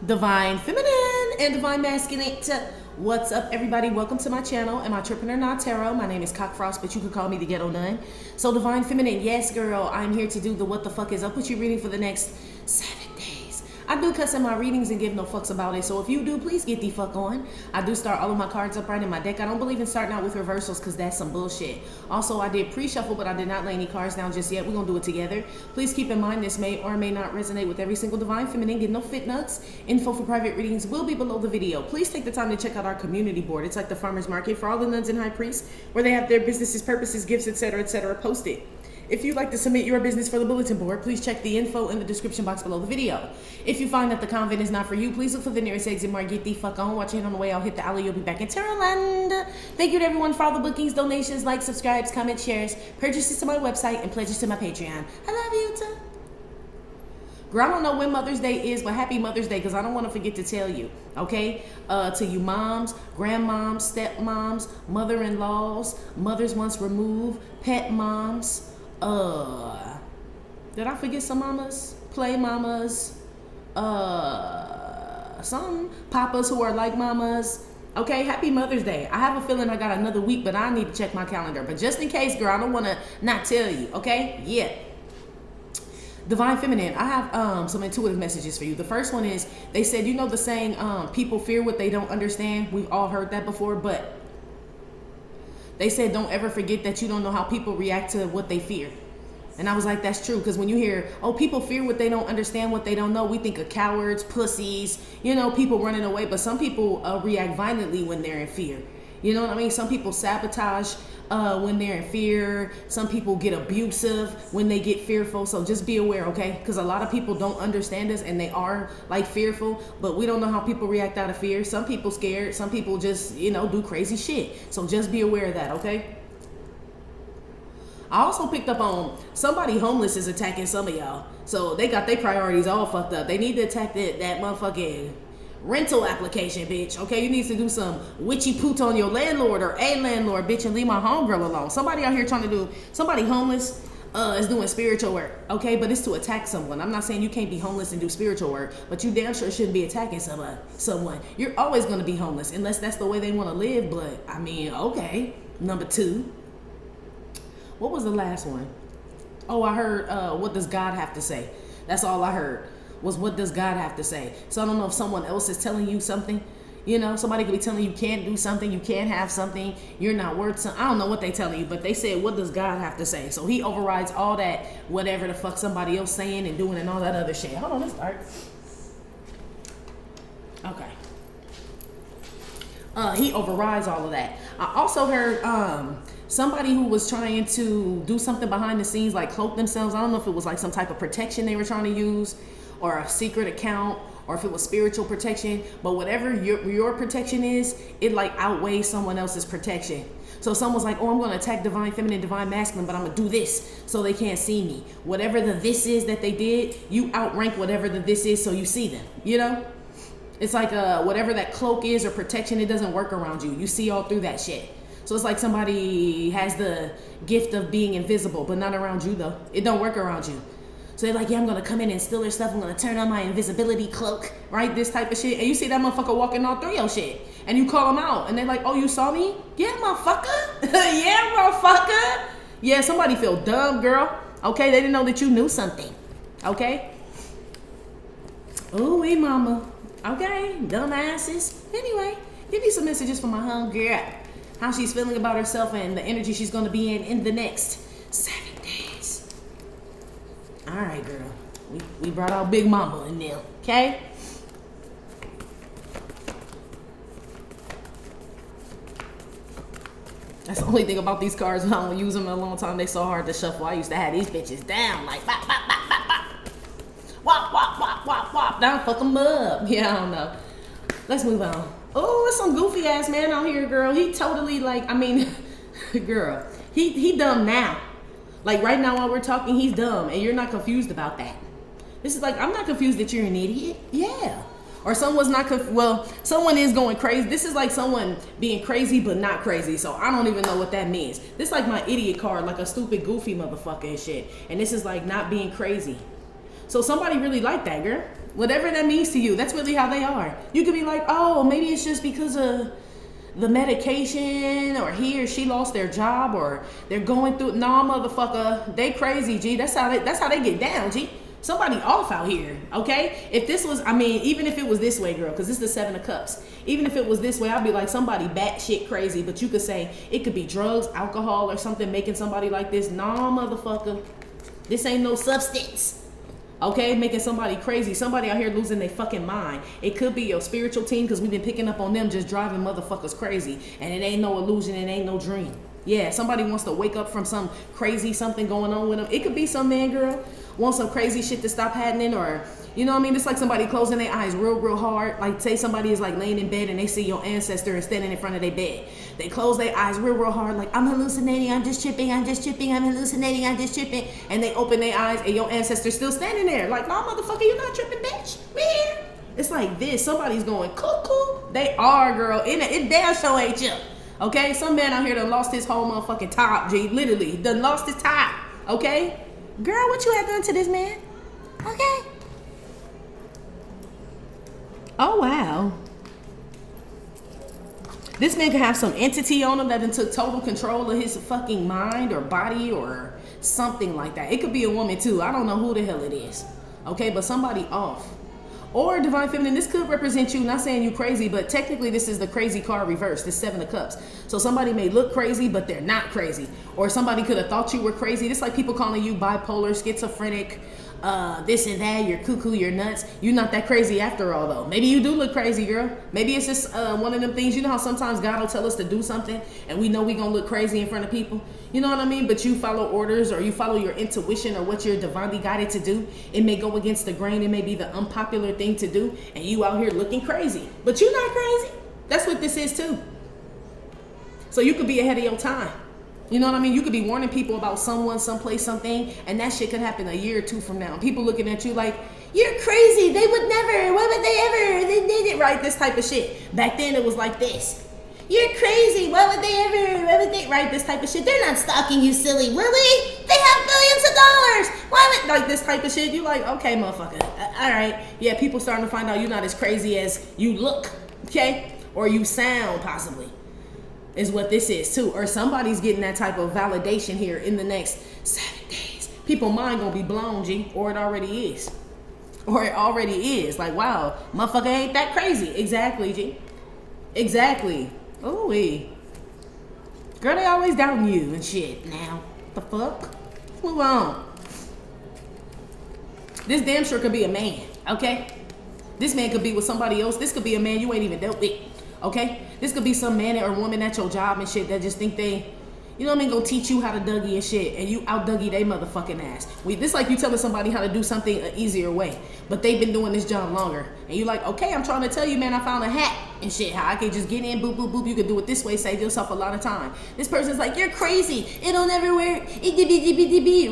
Divine Feminine and Divine Masculine. What's up, everybody? Welcome to my channel, Amitrippinornawtarotbooking. Not Tarot. My name is Cockfrost, but you can call me the Ghetto Nun. So, Divine Feminine, yes, girl, I'm here to do the what the fuck is up with you reading for the next 7 days. I do cuss in my readings and give no fucks about it. So if you do, please get the fuck on. I do start all of my cards upright in my deck. I don't believe in starting out with reversals because that's some bullshit. Also, I did pre-shuffle, but I did not lay any cards down just yet. We're going to do it together. Please keep in mind this may or may not resonate with every single Divine Feminine. Get no fit nuts. Info for private readings will be below the video. Please take the time to check out our community board. It's like the farmer's market for all the nuns and high priests where they have their businesses, purposes, gifts, etc., posted. If you'd like to submit your business for the bulletin board, please check the info in the description box below the video. If you find that the convent is not for you, please look for the nearest exit mark. Get the fuck on. Watch it on the way. I'll hit the alley. You'll be back in Tarotland. Thank you to everyone for all the bookings, donations, likes, subscribes, comments, shares, purchases to my website, and pledges to my Patreon. I love you too. Girl, I don't know when Mother's Day is, but happy Mother's Day, because I don't want to forget to tell you, okay? To you moms, grandmoms, stepmoms, mother-in-laws, mothers once removed, pet moms, did I forget some mamas? Play mamas, some papas who are like mamas. Okay, happy Mother's Day. I have a feeling I got another week, but I need to check my calendar. But just in case, girl, I don't want to not tell you, okay? Yeah. Divine Feminine, I have some intuitive messages for you. The first one is, they said, you know the saying, people fear what they don't understand? We've all heard that before, but they said don't ever forget that you don't know how people react to what they fear. And I was like, that's true, because when you hear, oh, people fear what they don't understand, what they don't know, we think of cowards, pussies, you know, people running away. But some people react violently when they're in fear. You know what I mean? Some people sabotage when they're in fear. Some people get abusive when they get fearful. So just be aware, okay? Because a lot of people don't understand us and they are like fearful, but we don't know how people react out of fear. Some people scared. Some people just, you know, do crazy shit. So just be aware of that, okay? I also picked up on somebody homeless is attacking some of y'all. So they got their priorities all fucked up. They need to attack that motherfucking rental application, bitch. Okay, you need to do some witchy poot on your landlord or a landlord, bitch, and leave my homegirl alone. Somebody out here trying to do, somebody homeless is doing spiritual work, okay? But it's to attack someone. I'm not saying you can't be homeless and do spiritual work, but you damn sure shouldn't be attacking someone. You're always going to be homeless unless that's the way they want to live. But I mean, okay. Number 2. What was the last one? Oh, I heard, what does God have to say? That's all I heard. Was what does God have to say? So I don't know if someone else is telling you something. You know, somebody could be telling you can't do something, you can't have something, you're not worth something. I don't know what they telling you, but they said, what does God have to say? So he overrides all that, whatever the fuck somebody else saying and doing and all that other shit. Hold on, let's start. Okay. He overrides all of that. I also heard somebody who was trying to do something behind the scenes, like cloak themselves. I don't know if it was like some type of protection they were trying to use, or a secret account, or if it was spiritual protection. But whatever your protection is, it like outweighs someone else's protection. So someone's like, oh, I'm going to attack Divine Feminine, Divine Masculine, but I'm going to do this so they can't see me. Whatever the this is that they did, you outrank whatever the this is so you see them, you know? It's like whatever that cloak is or protection, it doesn't work around you. You see all through that shit. So it's like somebody has the gift of being invisible, but not around you though. It don't work around you. So they're like, yeah, I'm going to come in and steal their stuff. I'm going to turn on my invisibility cloak, right? This type of shit. And you see that motherfucker walking all through your shit. And you call them out. And they're like, oh, you saw me? Yeah, motherfucker. Yeah, motherfucker. Yeah, somebody feel dumb, girl. Okay, they didn't know that you knew something. Okay? Ooh, wee mama. Okay, dumbasses. Anyway, give me some messages from my homegirl. How she's feeling about herself and the energy she's going to be in the next 7 days. All right, girl. We brought out Big Mama in there, okay? That's the only thing about these cards. I don't use them in a long time. They so hard to shuffle. I used to have these bitches down like bop, bop, bop, bop, bop. Wop, wop, wop, wop, wop. Down, fuck them up. Yeah, I don't know. Let's move on. Oh, it's some goofy ass man out here, girl. He totally like, I mean, girl, he dumb now. Like right now while we're talking, he's dumb and you're not confused about that. This is like, I'm not confused that you're an idiot. Yeah. Or someone's not, well, someone is going crazy. This is like someone being crazy but not crazy. So I don't even know what that means. This is like my idiot card, like a stupid goofy motherfucker and shit. And this is like not being crazy. So somebody really like that, girl. Whatever that means to you, that's really how they are. You could be like, oh, maybe it's just because of the medication, or he or she lost their job, or they're going through. Nah, motherfucker, they crazy, G. That's how they get down, G. Somebody off out here, okay? If this was, even if it was this way, girl, because this is the 7 of Cups. Even if it was this way, I'd be like, somebody batshit crazy. But you could say it could be drugs, alcohol, or something making somebody like this. Nah, motherfucker, this ain't no substance. Okay, making somebody crazy. Somebody out here losing their fucking mind. It could be your spiritual team, because we've been picking up on them just driving motherfuckers crazy. And it ain't no illusion, it ain't no dream. Yeah, somebody wants to wake up from some crazy something going on with them. It could be some man, girl, want some crazy shit to stop happening, or, you know what I mean? It's like somebody closing their eyes real hard. Like, say somebody is like laying in bed and they see your ancestor and standing in front of their bed. They close their eyes real hard, like, I'm hallucinating, I'm just tripping, I'm hallucinating, I'm just tripping. And they open their eyes and your ancestor's still standing there. Like, no, motherfucker, you're not tripping, bitch. We here. It's like this. Somebody's going cuckoo. They are, girl. It damn sure ain't you. Okay? Some man out here done lost his whole motherfucking top, G. Literally. Done lost his top. Okay? Girl, what you had done to this man? Okay. Oh, wow. This man could have some entity on him that then took total control of his fucking mind or body or something like that. It could be a woman too. I don't know who the hell it is. Okay, but somebody off. Or Divine Feminine, this could represent you, not saying you crazy, but technically this is the crazy card reversed, this 7 of Cups. So somebody may look crazy, but they're not crazy. Or somebody could have thought you were crazy. It's like people calling you bipolar, schizophrenic, this and that, you're cuckoo, you're nuts. You're not that crazy after all, though. Maybe you do look crazy, girl. Maybe it's just one of them things. You know how sometimes God will tell us to do something and we know we gonna look crazy in front of people? You know what I mean? But you follow orders, or you follow your intuition, or what you're divinely guided to do. It may go against the grain. It may be the unpopular thing to do, and you out here looking crazy. But you're not crazy. That's what this is too. So you could be ahead of your time. You know what I mean? You could be warning people about someone, someplace, something, and that shit could happen a year or two from now. People looking at you like, you're crazy. They would never. Why would they ever? They did it right. This type of shit. Back then it was like this. You're crazy. Why would they ever? Why would they? Right? This type of shit. They're not stalking you, silly Willie. They have billions of dollars. Why would, like, this type of shit? You like, okay, motherfucker. All right. Yeah, people starting to find out you're not as crazy as you look. Okay? Or you sound, possibly. Is what this is too. Or somebody's getting that type of validation here in the next 7 days. People mind gonna be blown, G. Or it already is. Or it already is. Like, wow, motherfucker ain't that crazy. Exactly, G. Exactly. Ooh-wee. Girl, they always doubting you and shit. Now, the fuck? Let's move on. This damn sure could be a man, okay? This man could be with somebody else. This could be a man you ain't even dealt with, okay? This could be some man or woman at your job and shit that just think they, you know what I mean, go teach you how to Dougie and shit, and you out Dougie they motherfucking ass. This like you telling somebody how to do something an easier way, but they've been doing this job longer, and you like, okay, I'm trying to tell you, man, I found a hack and shit, how I can just get in, boop, boop, boop, you can do it this way, save yourself a lot of time. This person's like, you're crazy, it'll never work,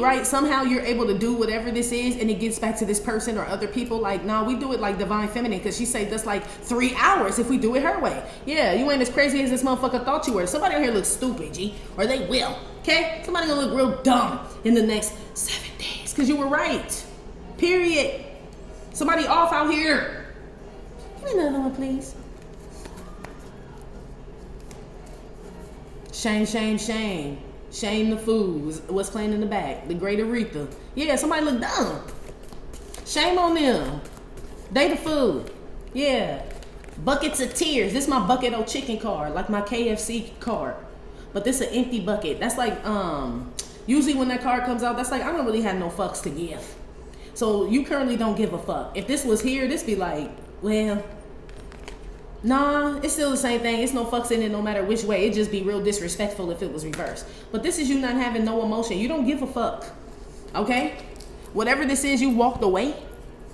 right? Somehow you're able to do whatever this is, and it gets back to this person or other people, like, nah, we do it like Divine Feminine, because she saved us like 3 hours if we do it her way. Yeah, you ain't as crazy as this motherfucker thought you were. Somebody out here looks stupid, G, or they will, okay? Somebody gonna look real dumb in the next 7 days, because you were right, period. Somebody off out here. Give me another one, please. Shame, shame, shame. Shame the fool. What's playing in the back? The Great Aretha. Yeah, somebody look dumb. Shame on them. They the fool. Yeah. Buckets of tears. This is my bucket of chicken card, like my KFC card. But this is an empty bucket. That's like, usually when that card comes out, that's like, I don't really have no fucks to give. So you currently don't give a fuck. If this was here, this be like, well, nah, it's still the same thing. It's no fucks in it no matter which way. It'd just be real disrespectful if it was reversed. But this is you not having no emotion. You don't give a fuck. Okay? Whatever this is, you walked away.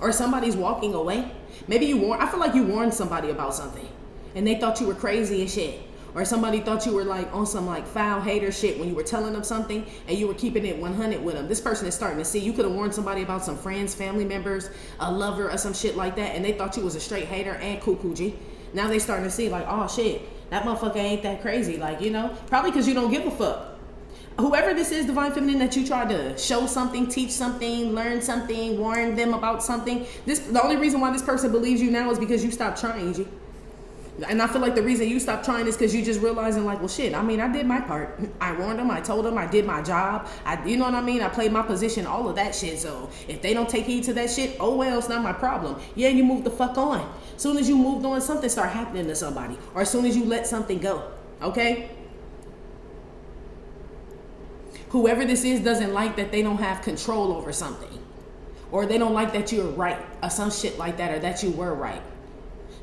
Or somebody's walking away. Maybe you I feel like you warned somebody about something. And they thought you were crazy and shit. Or somebody thought you were like on some like foul hater shit when you were telling them something and you were keeping it 100 with them. This person is starting to see. You could have warned somebody about some friends, family members, a lover or some shit like that, and they thought you was a straight hater and cuckoo G. Now they starting to see like, oh shit, that motherfucker ain't that crazy. Like, you know, probably because you don't give a fuck. whoever this is, divine feminine, that you try to show something, teach something, learn something, warn them about something, the only reason why this person believes you now is because you stopped trying, G. And I feel like the reason you stopped trying is because you just realizing like, well, shit, I mean, I did my part. I warned them, I told them, I did my job. You know what I mean? I played my position, all of that shit. So if they don't take heed to that shit, oh well, it's not my problem. Yeah, you move the fuck on. As soon as you moved on, something start happening to somebody. Or as soon as you let something go, okay? Whoever this is doesn't like that they don't have control over something. Or they don't like that you're right. Or some shit like that, or that you were right.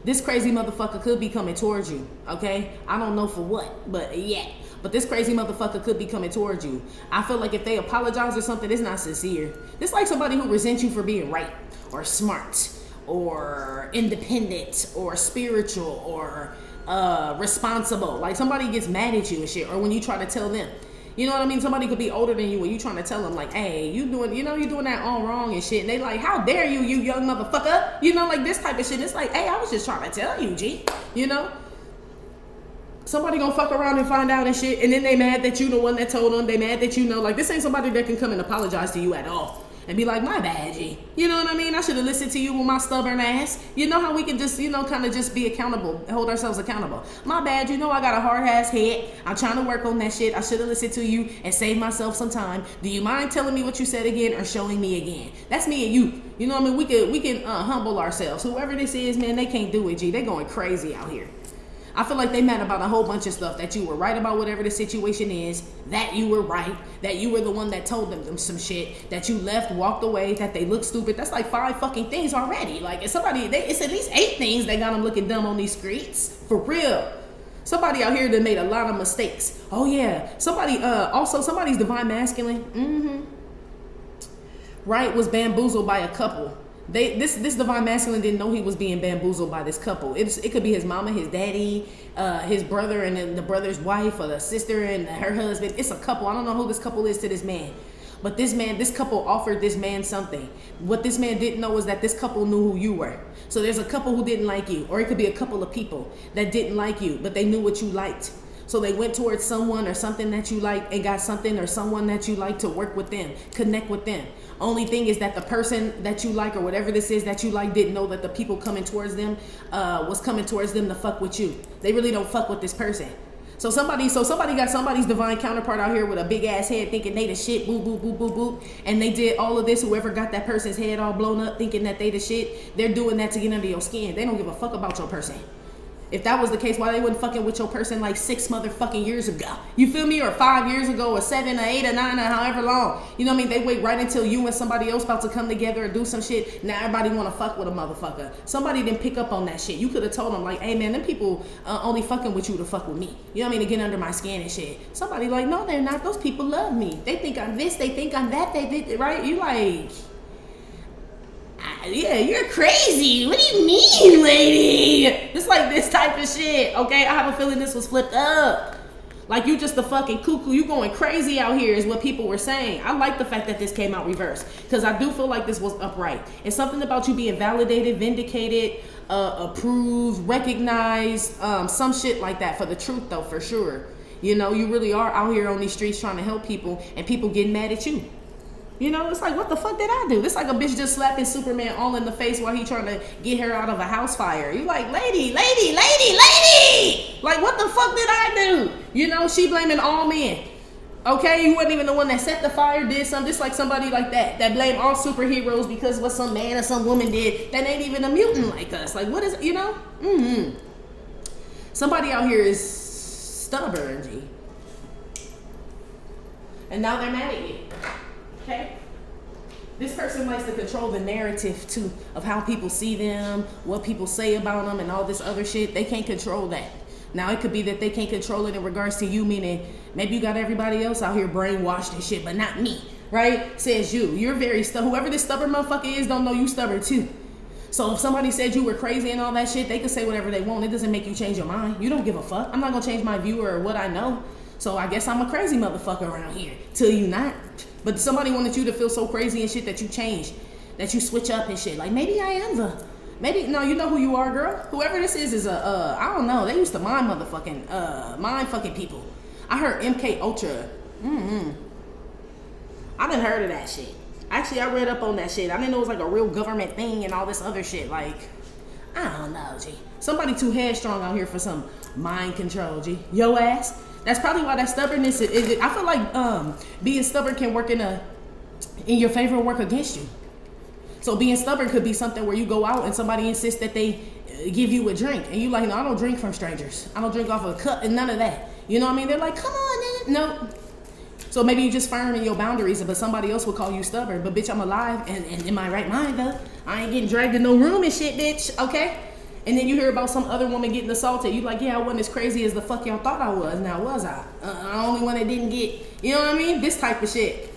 This crazy motherfucker could be coming towards you, okay? I don't know for what, but yeah. But this crazy motherfucker could be coming towards you. I feel like if they apologize or something, it's not sincere. It's like somebody who resents you for being right or smart or independent or spiritual or responsible. Like somebody gets mad at you and shit, or when you try to tell them. You know what I mean? Somebody could be older than you when you trying to tell them like, hey, you doing that all wrong and shit. And they like, how dare you, you young motherfucker? You know, like this type of shit. It's like, hey, I was just trying to tell you, G. You know? Somebody gonna fuck around and find out and shit. And then they mad that you the one that told them. They mad that you know. Like this ain't somebody that can come and apologize to you at all. And be like, my bad, G. You know what I mean? I should have listened to you with my stubborn ass. You know how we can just, kind of just be accountable, hold ourselves accountable. My bad, I got a hard ass head. I'm trying to work on that shit. I should have listened to you and saved myself some time. Do you mind telling me what you said again or showing me again? That's me and you. You know what I mean? We can humble ourselves. Whoever this is, man, they can't do it, G. They going crazy out here. I feel like they mad about a whole bunch of stuff. That you were right about whatever the situation is. That you were right. That you were the one that told them some shit. That you left, walked away. That they look stupid. That's like 5 fucking things already. Like it's at least 8 things that got them looking dumb on these streets. For real. Somebody out here that made a lot of mistakes. Oh yeah. Somebody's divine masculine. Right, was bamboozled by a couple. This divine masculine didn't know he was being bamboozled by this couple. It could be his mama, his daddy, his brother, and then the brother's wife, or the sister and her husband. It's a couple. I don't know who this couple is to this man. But this couple offered this man something. What this man didn't know is that this couple knew who you were. So there's a couple who didn't like you, or it could be a couple of people that didn't like you, but they knew what you liked. So they went towards someone or something that you like and got something or someone that you like to work with them, connect with them. Only thing is that the person that you like or whatever this is that you like didn't know that the people coming towards them was coming towards them to fuck with you. They really don't fuck with this person. So somebody got somebody's divine counterpart out here with a big ass head thinking they the shit, boop, boop, boop, boop, boop. And they did all of this, whoever got that person's head all blown up thinking that they the shit, they're doing that to get under your skin. They don't give a fuck about your person. If that was the case, why they wasn't fucking with your person like 6 motherfucking years ago? You feel me? Or 5 years ago, or 7 or 8 or 9 or however long. You know what I mean? They wait right until you and somebody else about to come together and do some shit. Now everybody want to fuck with a motherfucker. Somebody didn't pick up on that shit. You could have told them like, hey man, them people only fucking with you to fuck with me. You know what I mean? To get under my skin and shit. Somebody like, no, they're not. Those people love me. They think I'm this. They think I'm that. They did right. You like... Yeah, you're crazy. What do you mean, lady? It's like this type of shit, okay? I have a feeling this was flipped up. Like you just a fucking cuckoo. You going crazy out here is what people were saying. I like the fact that this came out reversed because I do feel like this was upright. It's something about you being validated, vindicated, approved, recognized, some shit like that for the truth though, for sure. You know, you really are out here on these streets trying to help people and people getting mad at you. You know, it's like, what the fuck did I do? It's like a bitch just slapping Superman all in the face while he trying to get her out of a house fire. You like, lady. Like, what the fuck did I do? You know, she blaming all men. Okay, you wasn't even the one that set the fire, did something. Just like somebody like that blame all superheroes because what some man or some woman did that ain't even a mutant like us. Like, what is, you know? Somebody out here is stubborn, G. And now they're mad at you. Okay? This person likes to control the narrative too of how people see them, what people say about them, and all this other shit. They can't control that. Now it could be that they can't control it in regards to you, meaning maybe you got everybody else out here brainwashed and shit, but not me, right? Says you. You're very stubborn. Whoever this stubborn motherfucker is don't know you stubborn too. So if somebody said you were crazy and all that shit, they could say whatever they want. It doesn't make you change your mind. You don't give a fuck. I'm not gonna change my view or what I know. So I guess I'm a crazy motherfucker around here. Till you not. But somebody wanted you to feel so crazy and shit that you change, that you switch up and shit. Like, maybe I am no, you know who you are, girl. Whoever this is I don't know. They used to mind fucking people. I heard MK Ultra I done heard of that shit. Actually, I read up on that shit. I didn't know it was like a real government thing and all this other shit. Like, I don't know, G. Somebody too headstrong out here for some mind control, G. Yo ass. That's probably why that stubbornness is. I feel like being stubborn can work in your favor and work against you. So being stubborn could be something where you go out and somebody insists that they give you a drink, and you like, no, I don't drink from strangers. I don't drink off of a cup and none of that. You know what I mean? They're like, come on, no. So maybe you just firm in your boundaries, but somebody else will call you stubborn. But bitch, I'm alive and in my right mind though. I ain't getting dragged in no room and shit, bitch. Okay? And then you hear about some other woman getting assaulted. You like, yeah, I wasn't as crazy as the fuck y'all thought I was. Now was I? The only one that didn't get, you know what I mean? This type of shit.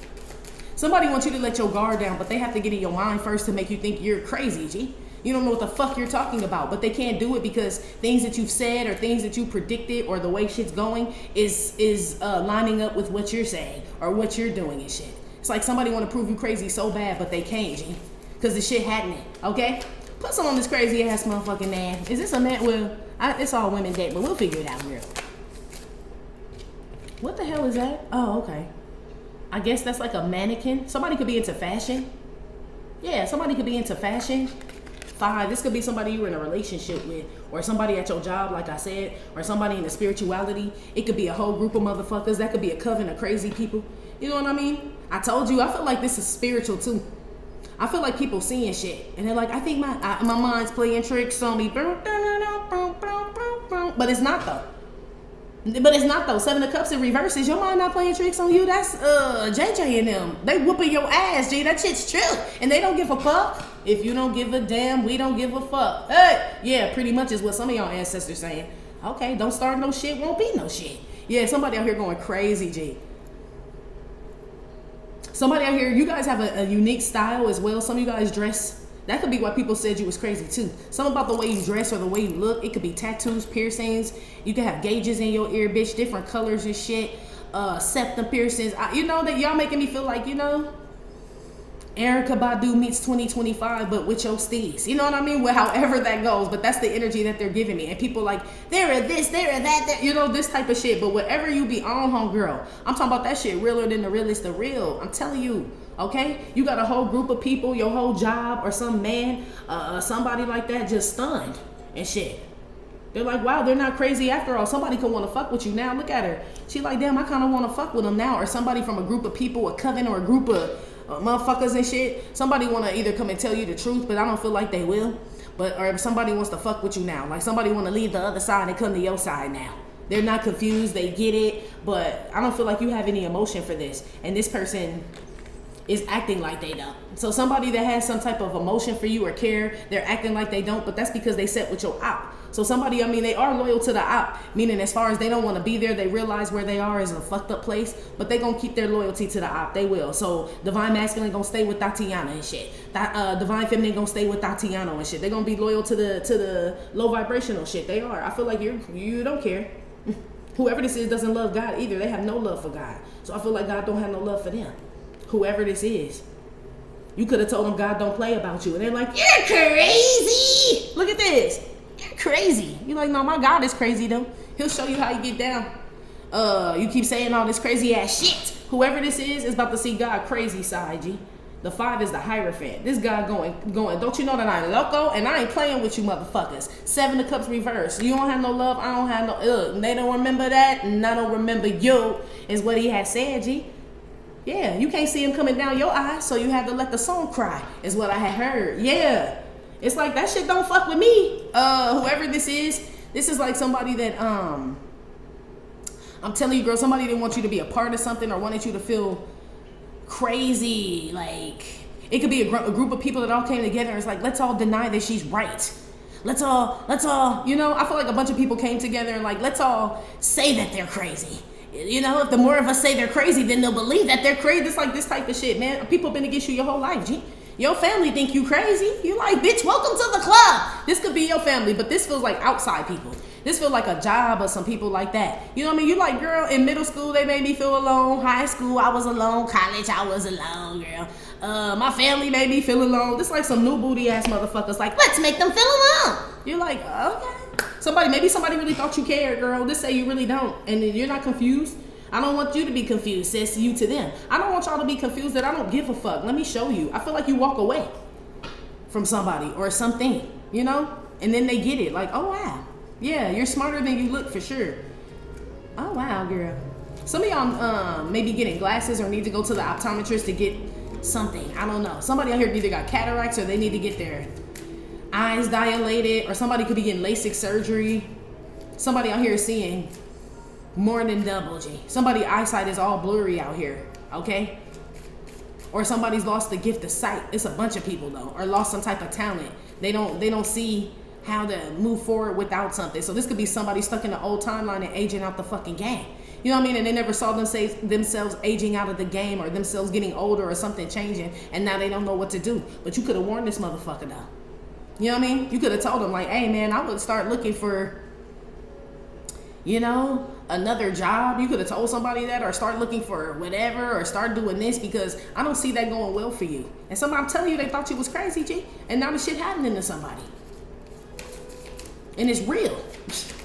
Somebody wants you to let your guard down, but they have to get in your mind first to make you think you're crazy, G. You don't know what the fuck you're talking about, but they can't do it because things that you've said or things that you predicted or the way shit's going is lining up with what you're saying or what you're doing and shit. It's like somebody want to prove you crazy so bad, but they can't, G, because the shit happening. Okay, put some on this crazy ass motherfucking man. Is this a man? Well, it's all women date, but we'll figure it out here. What the hell is that? Oh, okay. I guess that's like a mannequin. Somebody could be into fashion. Yeah, somebody could be into fashion. 5, this could be somebody you're in a relationship with, or somebody at your job, like I said, or somebody in the spirituality. It could be a whole group of motherfuckers. That could be a coven of crazy people. You know what I mean? I told you, I feel like this is spiritual too. I feel like people seeing shit, and they're like, I think my mind's playing tricks on me. But it's not though. But it's not though. 7 of Cups in reverse. Is your mind not playing tricks on you? That's JJ and them. They whooping your ass, G. That shit's true. And they don't give a fuck. If you don't give a damn, we don't give a fuck. Hey, yeah, pretty much is what some of y'all ancestors saying. Okay, don't start no shit, won't be no shit. Yeah, somebody out here going crazy, G. Somebody out here, you guys have a unique style as well. Some of you guys dress. That could be why people said you was crazy too. Something about the way you dress or the way you look. It could be tattoos, piercings. You can have gauges in your ear, bitch. Different colors and shit. Septum piercings. You know that y'all making me feel like, you know, Erykah Badu meets 2025, but with your steez. You know what I mean? Well, however that goes, but that's the energy that they're giving me. And people like, they're this, they're that, you know, this type of shit. But whatever you be on, homegirl, I'm talking about that shit realer than the realest of real. I'm telling you. Okay, you got a whole group of people, your whole job, or some man, somebody like that, just stunned and shit. They're like, wow, they're not crazy after all. Somebody could want to fuck with you now. Look at her. She like, damn, I kind of want to fuck with them now. Or somebody from a group of people, a coven, or a group of motherfuckers and shit. Somebody want to either come and tell you the truth, but I don't feel like they will. Or somebody wants to fuck with you now. Like somebody want to leave the other side and come to your side now. They're not confused. They get it. But I don't feel like you have any emotion for this. And this person is acting like they don't. So somebody that has some type of emotion for you or care, they're acting like they don't, but that's because they set with your op. So somebody, I mean, they are loyal to the op, meaning as far as they don't want to be there, they realize where they are is a fucked up place, but they gonna keep their loyalty to the op. They will. So Divine Masculine gonna stay with Tatiana and shit. Divine Feminine gonna stay with Tatiana and shit. They're gonna be loyal to the low vibrational shit. They are. I feel like you don't care. Whoever this is doesn't love God either. They have no love for God. So I feel like God don't have no love for them. Whoever this is. You could have told them God don't play about you. And they're like, you're crazy. Look at this. You're crazy. You're like, no, my God is crazy though. He'll show you how you get down. You keep saying all this crazy ass shit. Whoever this is about to see God crazy side, G. The 5 is the Hierophant. This guy going. Don't you know that I'm loco? And I ain't playing with you motherfuckers. 7 of Cups reverse. You don't have no love. I don't have no. They don't remember that. And I don't remember you. Is what he had said, G. Yeah, you can't see him coming down your eye, so you have to let the song cry, is what I had heard. Yeah. It's like, that shit don't fuck with me. Whoever this is like somebody that, I'm telling you, girl, somebody didn't want you to be a part of something or wanted you to feel crazy. Like, it could be a group of people that all came together and it's like, let's all deny that she's right. Let's all, you know, I feel like a bunch of people came together and like, let's all say that they're crazy. You know, if the more of us say they're crazy, then they'll believe that they're crazy. It's like this type of shit, man. People been against you your whole life, G. Your family think you crazy. You like, bitch, welcome to the club. This could be your family, but this feels like outside people. This feels like a job or some people like that. You know what I mean? You like, girl, in middle school, they made me feel alone. High school, I was alone. College, I was alone, girl. My family made me feel alone. This like some new booty ass motherfuckers. Like, let's make them feel alone. You're like, okay. Maybe somebody really thought you cared, girl. Just say you really don't, and then you're not confused. I don't want you to be confused, says you to them. I don't want y'all to be confused that I don't give a fuck. Let me show you. I feel like you walk away from somebody or something, you know? And then they get it. Like, oh, wow. Yeah, you're smarter than you look for sure. Oh, wow, girl. Some of y'all maybe getting glasses or need to go to the optometrist to get something. I don't know. Somebody out here either got cataracts or they need to get their eyes dilated, or somebody could be getting LASIK surgery. Somebody out here is seeing more than double, G. Somebody's eyesight is all blurry out here, okay? Or somebody's lost the gift of sight. It's a bunch of people though, or lost some type of talent. They don't see how to move forward without something. So this could be somebody stuck in the old timeline and aging out the fucking game. You know what I mean? And they never saw themselves aging out of the game, or themselves getting older or something changing, and now they don't know what to do. But you could have warned this motherfucker though. You know what I mean? You could have told them like, hey man, I would start looking for, you know, another job. You could have told somebody that, or start looking for whatever, or start doing this, because I don't see that going well for you. And somebody, I'm telling you, they thought you was crazy, G, and now the shit happening to somebody. And it's real.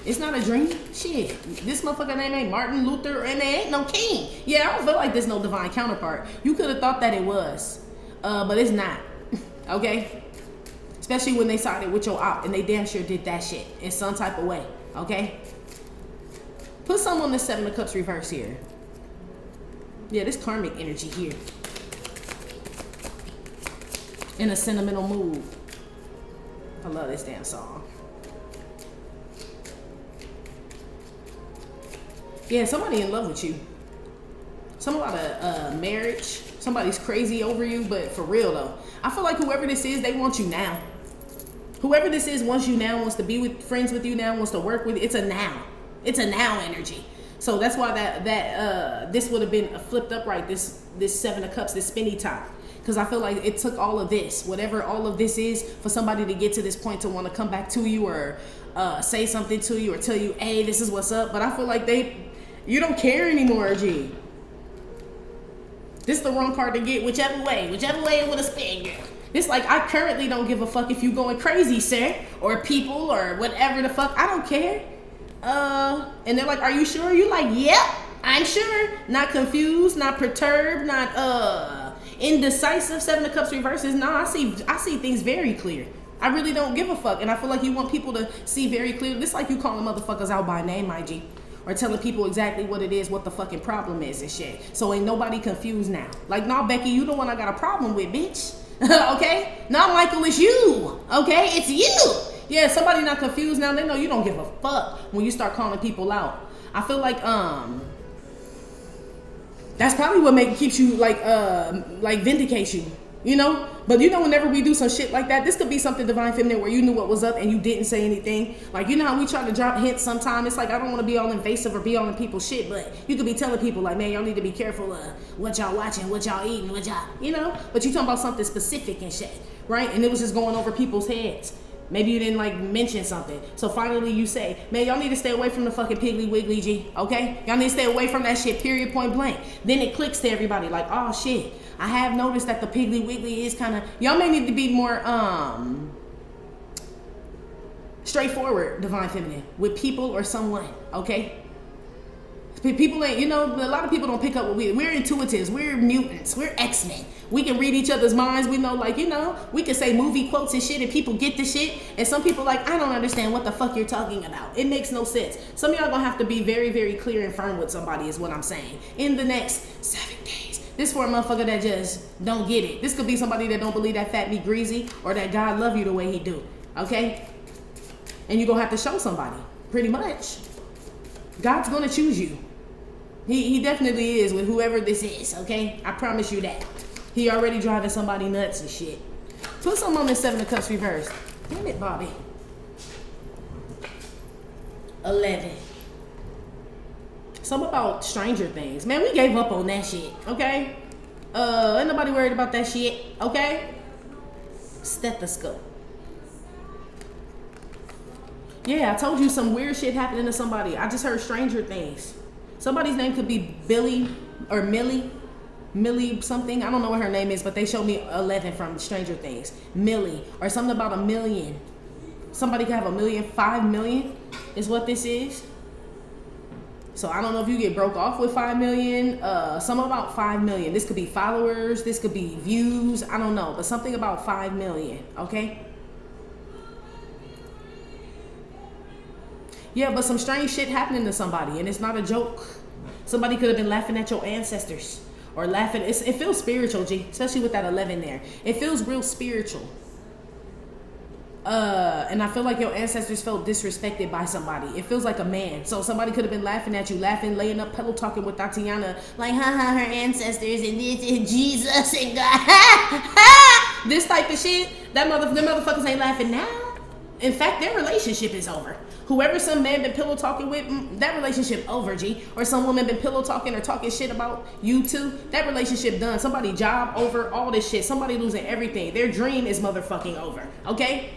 It's not a dream. Shit. This motherfucker name ain't Martin Luther, and there ain't no king. Yeah, I don't feel like there's no divine counterpart. You could have thought that it was, but it's not. Okay? Especially when they sided with your op, and they damn sure did that shit in some type of way. Okay? Put some on this 7 of Cups reverse here. Yeah, this karmic energy here. In a sentimental mood. I love this damn song. Yeah, somebody in love with you. Some about a marriage. Somebody's crazy over you, but for real though. I feel like whoever this is, they want you now. Whoever this is wants you now, wants to be with friends with you now, wants to work with you. It's a now. It's a now energy. So that's why this would have been flipped up right, this 7 of Cups, this spinny top. Because I feel like it took all of this, whatever all of this is, for somebody to get to this point to want to come back to you, or say something to you, or tell you, hey, this is what's up. But I feel like you don't care anymore, G. This is the wrong card to get, whichever way it would have spin, girl. It's like, I currently don't give a fuck if you going crazy, sir, or people, or whatever the fuck. I don't care. And they're like, are you sure? You like, yep, I'm sure. Not confused, not perturbed, not indecisive. 7 of Cups reverses. No, I see things very clear. I really don't give a fuck. And I feel like you want people to see very clearly. This like you calling motherfuckers out by name, IG. Or telling people exactly what it is, what the fucking problem is and shit. So ain't nobody confused now. Like, nah, Becky, you the one I got a problem with, bitch. Okay? Nah, Michael, it's you. Okay? It's you. Yeah, somebody not confused now. They know you don't give a fuck when you start calling people out. I feel like, that's probably what keeps you like Vindication, you know? But you know, whenever we do some shit like that, this could be something divine feminine where you knew what was up and you didn't say anything. Like, you know how we try to drop hints sometimes? It's like, I don't want to be all invasive or be all in people's shit, but you could be telling people like, man, y'all need to be careful of what y'all watching, what y'all eating, what y'all, you know? But you talking about something specific and shit, right? And it was just going over people's heads. Maybe you didn't like mention something. So finally you say, man, y'all need to stay away from the fucking Piggly Wiggly, G, okay? Y'all need to stay away from that shit, period, point blank. Then it clicks to everybody like, oh shit, I have noticed that the Piggly Wiggly is kind of, y'all may need to be more straightforward, divine feminine, with people or someone, okay? People ain't, you know, a lot of people don't pick up what we're intuitives, we're mutants, we're X-Men. We can read each other's minds. We know, like, you know, we can say movie quotes and shit and people get the shit. And some people like, I don't understand what the fuck you're talking about. It makes no sense. Some of y'all gonna have to be very, very clear and firm with somebody is what I'm saying. In the next 7 days. This for a motherfucker that just don't get it. This could be somebody that don't believe that fat be greasy or that God love you the way he do. Okay? And you're gonna have to show somebody. Pretty much. God's gonna choose you. He definitely is with whoever this is, okay? I promise you that. He already driving somebody nuts and shit. Put some on this 7 of Cups reverse. Damn it, Bobby. 11. Something about Stranger Things. Man, we gave up on that shit, okay? Ain't nobody worried about that shit, okay? Stethoscope. Yeah, I told you some weird shit happening to somebody. I just heard Stranger Things. Somebody's name could be Billy or Millie something. I don't know what her name is, but they showed me 11 from Stranger Things. Millie, or something about $1 million. Somebody could have $1 million, 5 million is what this is. So I don't know if you get broke off with 5 million. Something about 5 million. This could be followers. This could be views. I don't know. But something about 5 million. Okay? Yeah, but some strange shit happening to somebody. And it's not a joke. Somebody could have been laughing at your ancestors. Or laughing. It feels spiritual, G. Especially with that 11 there. It feels real spiritual. And I feel like your ancestors felt disrespected by somebody. It feels like a man. So somebody could have been laughing at you, laughing, laying up, pillow talking with Tatiana, like, haha, her ancestors and this and Jesus and God, ha ha. This type of shit. Them motherfuckers ain't laughing now. In fact, their relationship is over. Whoever some man been pillow talking with, that relationship over, G. Or some woman been pillow talking or talking shit about you too, that relationship done. Somebody job over, all this shit. Somebody losing everything. Their dream is motherfucking over. Okay?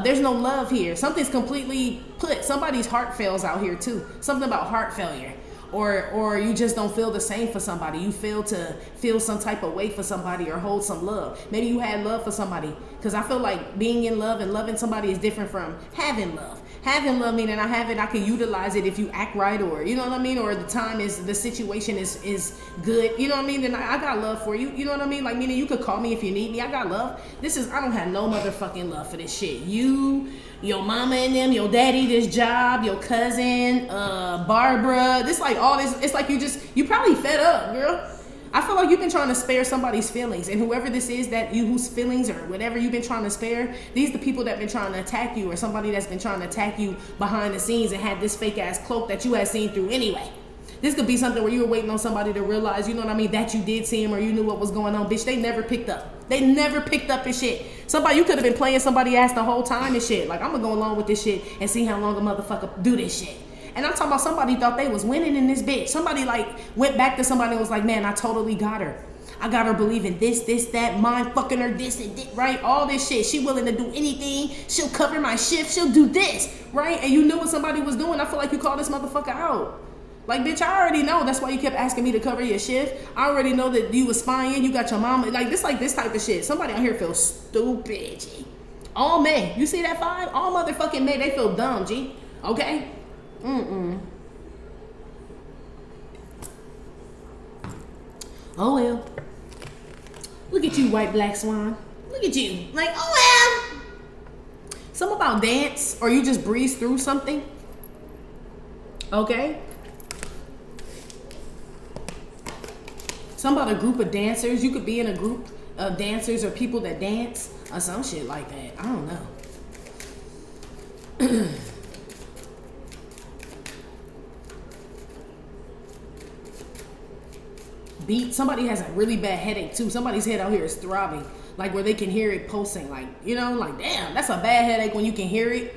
There's no love here. Something's completely put. Somebody's heart fails out here too. Something about heart failure. Or you just don't feel the same for somebody. You fail to feel some type of way for somebody or hold some love. Maybe you had love for somebody. Because I feel like being in love and loving somebody is different from having love. Having love meaning I can utilize it if you act right, or you know what I mean, or the situation is good, you know what I mean, then I got love for you, you know what I mean, like meaning you could call me if you need me, I got love. I don't have no motherfucking love for this shit. You, your mama and them, your daddy, this job, your cousin, Barbara, this like all this, it's like you probably fed up, girl. I feel like you've been trying to spare somebody's feelings, and whoever this is that you whose feelings or whatever you've been trying to spare, these the people that been trying to attack you, or somebody that's been trying to attack you behind the scenes and had this fake ass cloak that you had seen through anyway. This could be something where you were waiting on somebody to realize, you know what I mean, that you did see him or you knew what was going on. Bitch, they never picked up. They never picked up and shit. Somebody, you could have been playing somebody ass the whole time and shit. Like, I'm gonna go along with this shit and see how long a motherfucker do this shit. And I'm talking about somebody thought they was winning in this bitch. Somebody like went back to somebody and was like, man, I totally got her. I got her believing this, that, mind fucking her, this and this, right? All this shit. She willing to do anything. She'll cover my shift. She'll do this, right? And you knew what somebody was doing. I feel like you called this motherfucker out. Like, bitch, I already know. That's why you kept asking me to cover your shift. I already know that you was spying. You got your mama. Like this type of shit. Somebody out here feels stupid, G. All men. You see that 5? All motherfucking men. They feel dumb, G. Okay? Oh well. Look at you, white black swan. Look at you. Like, oh well. Something about dance, or you just breeze through something. Okay? Something about a group of dancers. You could be in a group of dancers or people that dance or some shit like that. I don't know. Somebody has a really bad headache too. Somebody's head out here is throbbing, like where they can hear it pulsing, like, you know, like damn, that's a bad headache when you can hear it,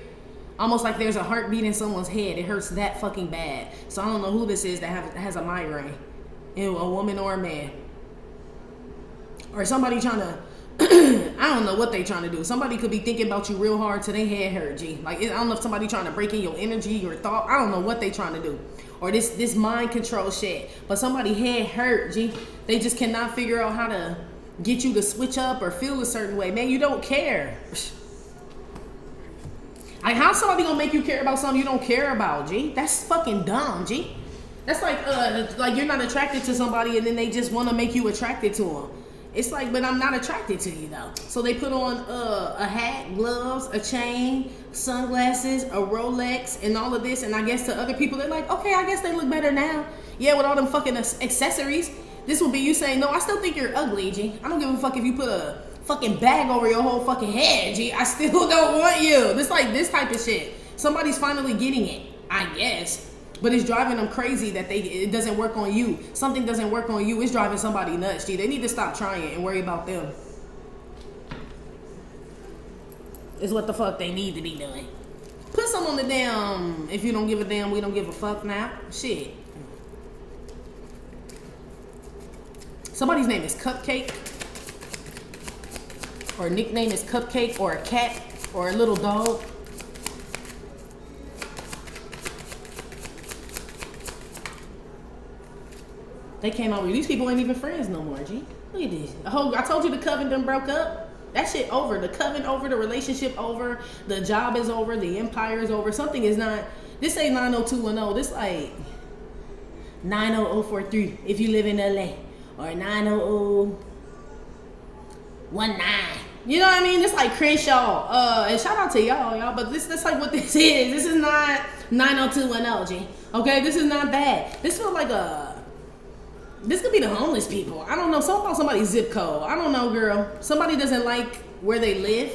almost like there's a heartbeat in someone's head. It hurts that fucking bad. So I don't know who this is that has a migraine, a woman or a man, or somebody trying to I don't know what they trying to do. Somebody could be thinking about you real hard till they head hurt, G. Like, I don't know if somebody trying to break in your energy, your thought. I don't know what they trying to do. Or this mind control shit. But somebody head hurt, G. They just cannot figure out how to get you to switch up or feel a certain way. Man, you don't care. Like, how's somebody gonna make you care about something you don't care about, G? That's fucking dumb, G. That's like you're not attracted to somebody and then they just want to make you attracted to them. It's like, but I'm not attracted to you though. So they put on a hat, gloves, a chain, sunglasses, a Rolex, and all of this. And I guess to other people, they're like, okay, I guess they look better now. Yeah, with all them fucking accessories. This will be you saying, no, I still think you're ugly, G. I don't give a fuck if you put a fucking bag over your whole fucking head, G. I still don't want you. It's like this type of shit. Somebody's finally getting it, I guess. But it's driving them crazy that it doesn't work on you. Something doesn't work on you. It's driving somebody nuts, G. They need to stop trying and worry about them. Is what the fuck they need to be doing. Put some on the damn, if you don't give a damn, we don't give a fuck now. Shit. Somebody's name is Cupcake. Or nickname is Cupcake, or a cat, or a little dog. They came over. These people ain't even friends no more, G. Look at this. I told you the coven done broke up. That shit over. The coven over. The relationship over. The job is over. The empire is over. Something is not. This ain't 90210. This like 90043 if you live in LA, or 90019. You know what I mean? It's like Crenshaw. And shout out to y'all, but that's like what this is. This is not 90210, G. Okay, this is not that. This feels like this could be the homeless people. I don't know. Somebody's zip code. I don't know, girl. Somebody doesn't like where they live.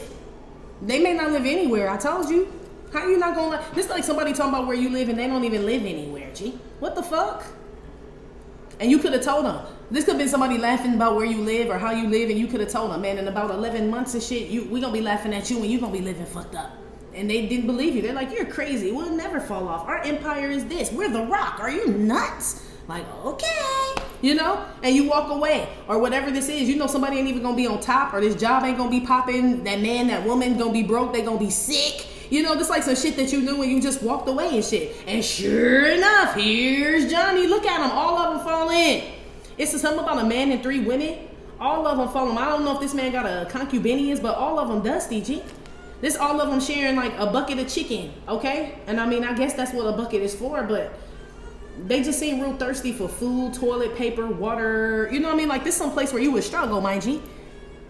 They may not live anywhere. I told you. How you not gonna like? This is like somebody talking about where you live and they don't even live anywhere, G. What the fuck? And you could have told them. This could have been somebody laughing about where you live or how you live, and you could have told them, man, in about 11 months and shit, we gonna be laughing at you and you gonna be living fucked up. And they didn't believe you. They're like, you're crazy. We'll never fall off. Our empire is this. We're the Rock. Are you nuts? Like, okay. You know? And you walk away. Or whatever this is. You know somebody ain't even gonna be on top, or this job ain't gonna be popping. That man, that woman gonna be broke. They gonna be sick. You know, just like some shit that you knew and you just walked away and shit. And sure enough, here's Johnny. Look at him. All of them fall in. It's something about a man and 3 women. All of them fall in. I don't know if this man got a concubinius, but all of them dusty, G. This all of them sharing like a bucket of chicken, okay? And I mean, I guess that's what a bucket is for, but they just seem real thirsty for food, toilet paper, water. You know what I mean? Like, this is some place where you would struggle, my G.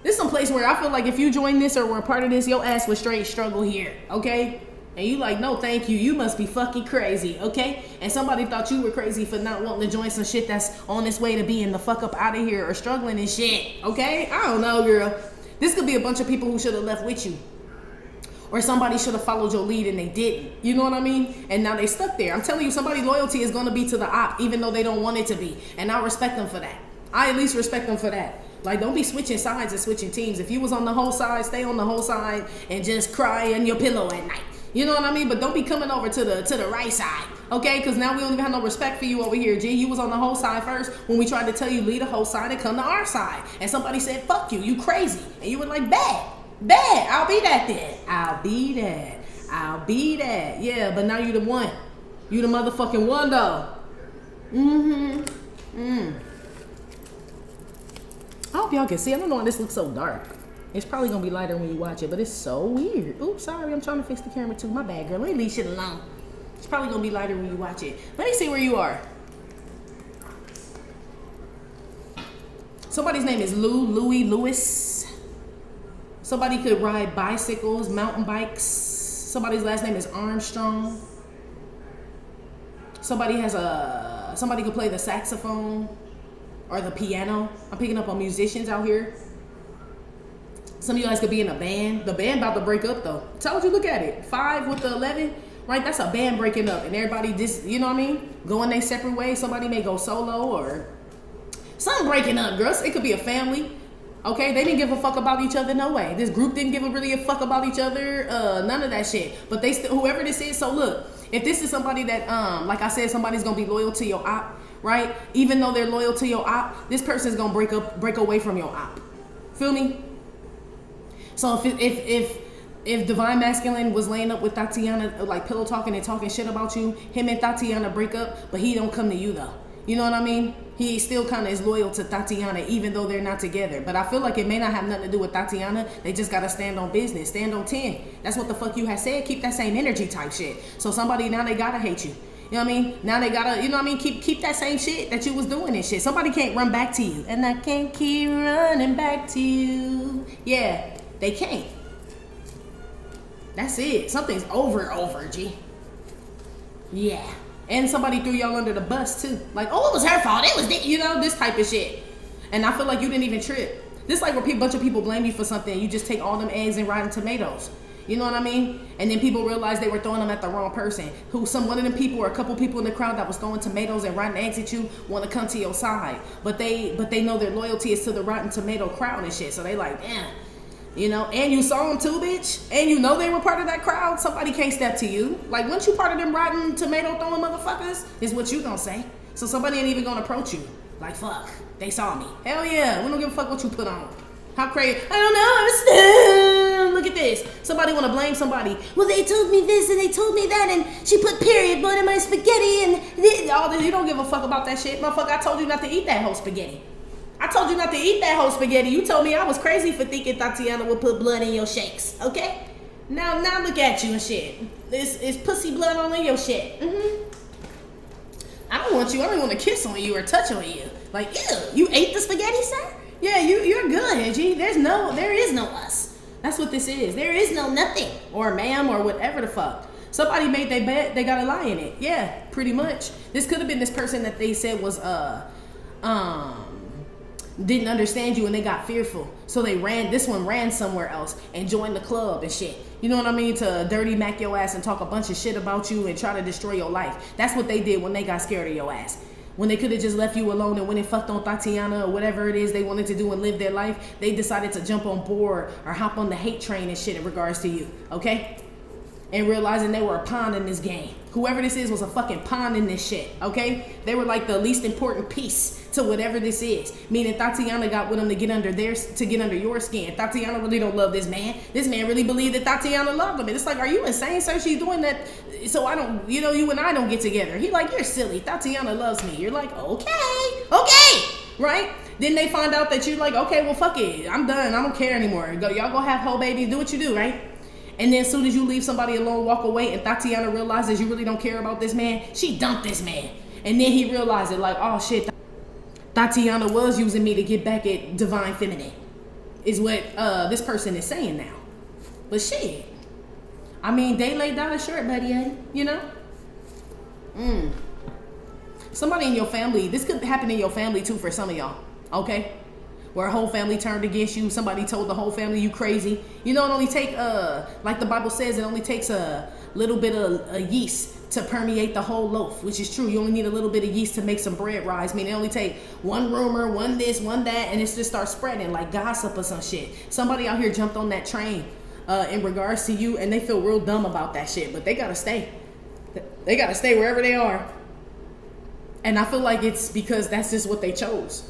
This is some place where I feel like if you join this or were a part of this, your ass would straight struggle here, okay? And you like, no, thank you. You must be fucking crazy, okay? And somebody thought you were crazy for not wanting to join some shit that's on its way to being the fuck up out of here or struggling and shit, okay? I don't know, girl. This could be a bunch of people who should have left with you. Or somebody should have followed your lead and they didn't. You know what I mean? And now they stuck there. I'm telling you, somebody's loyalty is going to be to the op, even though they don't want it to be. And I respect them for that. I at least respect them for that. Like, don't be switching sides and switching teams. If you was on the whole side, stay on the whole side and just cry in your pillow at night. You know what I mean? But don't be coming over to the right side, okay? Because now we don't even have no respect for you over here, G. You was on the whole side first when we tried to tell you leave the whole side and come to our side. And somebody said, fuck you, you crazy. And you were like, bad, I'll be that then. I'll be that. Yeah, but now you the one. You the motherfucking one, though. I hope y'all can see. I don't know why this looks so dark. It's probably gonna be lighter when you watch it, but it's so weird. Oops, sorry, I'm trying to fix the camera too. My bad, girl. Let me leave shit alone. It's probably gonna be lighter when you watch it. Let me see where you are. Somebody's name is Louis. Somebody could ride bicycles, mountain bikes. Somebody's last name is Armstrong. Somebody could play the saxophone or the piano. I'm picking up on musicians out here. Some of you guys could be in a band. The band about to break up though. Told you, look at it. 5 with the 11, right? That's a band breaking up, and everybody just, you know what I mean? Going their separate ways. Somebody may go solo or something breaking up, girls. It could be a family. Okay, they didn't give a fuck about each other, no way. This group didn't give really a fuck about each other, none of that shit. But they still, whoever this is, so look, if this is somebody that, like I said, somebody's gonna be loyal to your op, right? Even though they're loyal to your op, this person's gonna break away from your op. Feel me? So if Divine Masculine was laying up with Tatiana, like pillow talking and talking shit about you, him and Tatiana break up, but he don't come to you though. You know what I mean? He still kind of is loyal to Tatiana, even though they're not together. But I feel like it may not have nothing to do with Tatiana. They just got to stand on business, stand on 10. That's what the fuck you had said. Keep that same energy type shit. So somebody, now they got to hate you. You know what I mean? Now they got to, you know what I mean? Keep that same shit that you was doing and shit. Somebody can't run back to you. And I can't keep running back to you. Yeah, they can't. That's it. Something's over, G. Yeah. And somebody threw y'all under the bus too. Like, oh, it was her fault. It was, you know, this type of shit. And I feel like you didn't even trip. This like where a bunch of people blame you for something and you just take all them eggs and rotten tomatoes. You know what I mean? And then people realize they were throwing them at the wrong person. One of them people or a couple people in the crowd that was throwing tomatoes and rotten eggs at you want to come to your side. But they know their loyalty is to the rotten tomato crowd and shit. So they like, damn. You know, and you saw them too, bitch. And you know they were part of that crowd. Somebody can't step to you. Like, once you part of them rotten tomato throwing motherfuckers, is what you gonna say. So somebody ain't even gonna approach you. Like, fuck, they saw me. Hell yeah, we don't give a fuck what you put on. How crazy? I don't know. Look at this. Somebody wanna blame somebody. Well, they told me this and they told me that, and she put period blood in my spaghetti and all this. You don't give a fuck about that shit, motherfucker. I told you not to eat that whole spaghetti. I told you not to eat that whole spaghetti. You told me I was crazy for thinking Tatiana would put blood in your shakes, okay? Now look at you and shit. It's pussy blood all in your shit. I don't want you. I don't want to kiss on you or touch on you. Like, ew, you ate the spaghetti, sir? Yeah, you're good, G. There is no us. That's what this is. There is no nothing or ma'am or whatever the fuck. Somebody made their bed, they gotta lie in it. Yeah, pretty much. This could have been this person that they said was didn't understand you and they got fearful. So this one ran somewhere else and joined the club and shit. You know what I mean? To dirty mac your ass and talk a bunch of shit about you and try to destroy your life. That's what they did when they got scared of your ass. When they could have just left you alone and went and fucked on Tatiana or whatever it is they wanted to do and live their life, they decided to jump on board or hop on the hate train and shit in regards to you, okay? And realizing they were a pawn in this game. Whoever this is was a fucking pawn in this shit, okay? They were like the least important piece to whatever this is. Meaning Tatiana got with them to get under your skin. Tatiana really don't love this man. This man really believed that Tatiana loved him. And it's like, are you insane, sir? She's doing that so I don't, you and I don't get together. He like, you're silly. Tatiana loves me. You're like, okay, right? Then they find out that you're like, okay, well, fuck it. I'm done. I don't care anymore. Y'all go have whole babies. Do what you do, right? And then as soon as you leave somebody alone, walk away, and Tatiana realizes you really don't care about this man, she dumped this man. And then he realized it like, oh shit, Tatiana was using me to get back at divine feminine, is what this person is saying now. But shit, I mean, they laid down a short, buddy, you know? Somebody in your family, this could happen in your family too for some of y'all, okay? Where a whole family turned against you. Somebody told the whole family you crazy. You know, it only take, like the Bible says, it only takes a little bit of yeast to permeate the whole loaf, which is true. You only need a little bit of yeast to make some bread rise. I mean, it only take one rumor, one this, one that, and it just starts spreading like gossip or some shit. Somebody out here jumped on that train in regards to you, and they feel real dumb about that shit, but they gotta stay. They gotta stay wherever they are. And I feel like it's because that's just what they chose.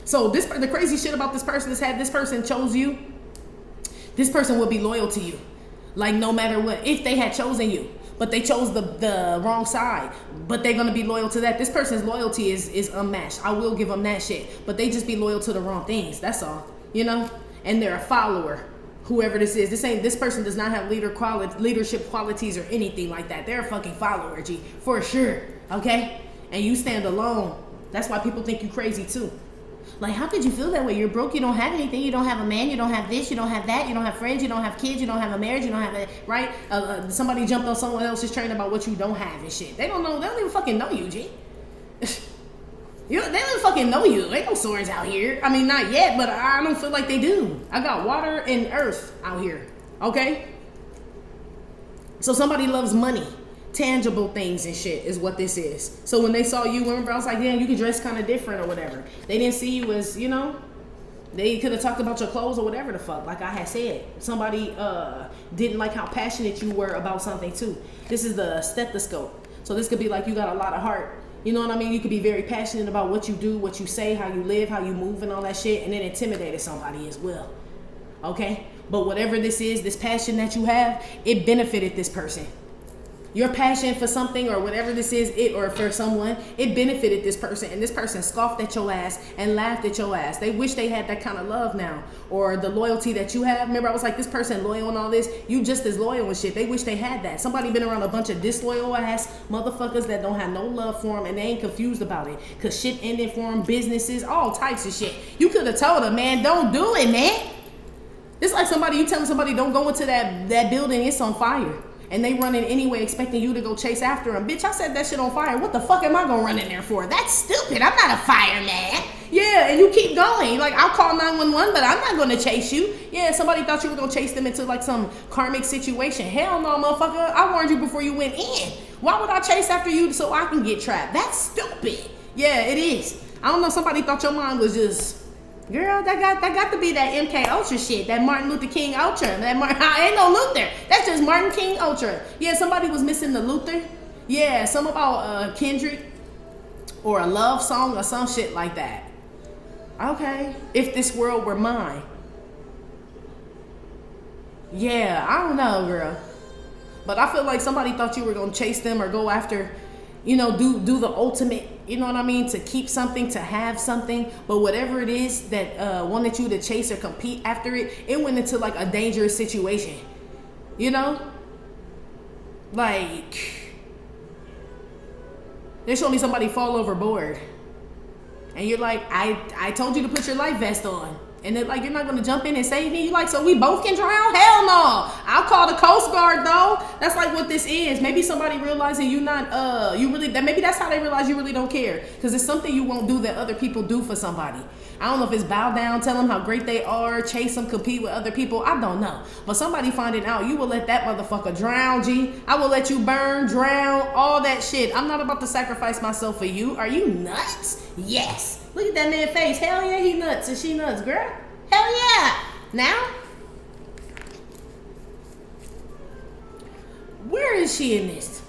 So the crazy shit about this person is had this person chose you, this person would be loyal to you. Like no matter what, if they had chosen you, but they chose the wrong side, but they're going to be loyal to that. This person's loyalty is unmatched. I will give them that shit, but they just be loyal to the wrong things. That's all, you know? And they're a follower, whoever this is. This person does not have leadership qualities or anything like that. They're a fucking follower, G, for sure, okay? And you stand alone. That's why people think you crazy too. Like, how could you feel that way? You're broke, you don't have anything, you don't have a man, you don't have this, you don't have that, you don't have friends, you don't have kids, you don't have a marriage, you don't have a, right? Somebody jumped on someone else's train about what you don't have and shit. They don't know, they don't even fucking know you, G. They don't even fucking know you. Ain't no swords out here. I mean, not yet, but I don't feel like they do. I got water and earth out here, okay? So somebody loves money. Tangible things and shit is what this is. So when they saw you, remember I was like, damn, you can dress kind of different or whatever. They didn't see you as, you know, they could have talked about your clothes or whatever the fuck, like I had said. Somebody didn't like how passionate you were about something too. This is the stethoscope. So this could be like you got a lot of heart. You know what I mean? You could be very passionate about what you do, what you say, how you live, how you move and all that shit, and it intimidated somebody as well. Okay? But whatever this is, this passion that you have, it benefited this person. Your passion for something or whatever this is, or for someone, it benefited this person, and this person scoffed at your ass and laughed at your ass. They wish they had that kind of love now, or the loyalty that you have. Remember, I was like, this person loyal and all this, you just as loyal and shit. They wish they had that. Somebody been around a bunch of disloyal ass motherfuckers that don't have no love for them, and they ain't confused about it, because shit ended for them, businesses, all types of shit. You could have told them, man, don't do it, man. It's like you telling somebody, don't go into that building, it's on fire. And they running anyway, expecting you to go chase after them. Bitch, I set that shit on fire. What the fuck am I gonna run in there for? That's stupid. I'm not a fireman. Yeah, and you keep going. Like, I'll call 911, but I'm not gonna chase you. Yeah, somebody thought you were gonna chase them into like some karmic situation. Hell no, motherfucker. I warned you before you went in. Why would I chase after you so I can get trapped? That's stupid. Yeah, it is. I don't know, somebody thought your mind was just... Girl, that got to be that MK Ultra shit, that Martin Luther King Ultra. Ain't no Luther. That's just Martin King Ultra. Yeah, somebody was missing the Luther. Yeah, some about Kendrick or a love song or some shit like that. Okay, if this world were mine. Yeah, I don't know, girl. But I feel like somebody thought you were gonna chase them or go after, you know, do the ultimate, you know what I mean, to keep something, to have something. But whatever it is that wanted you to chase or compete after it, it went into like a dangerous situation, you know? Like, They show me somebody fall overboard. And you're like, I told you to put your life vest on. And they're like, you're not gonna jump in and save me? You like, so we both can drown? Hell no. I'll call the Coast Guard though. That's like what this is. Maybe somebody realizing you not, maybe that's how they realize you really don't care. Because it's something you won't do that other people do for somebody. I don't know if it's bow down, tell them how great they are, chase them, compete with other people. I don't know. But somebody finding out, you will let that motherfucker drown, G. I will let you burn, drown, all that shit. I'm not about to sacrifice myself for you. Are you nuts? Yes. Look at that man's face. Hell yeah, he nuts. And she nuts, girl. Hell yeah. Now? Where is she in this?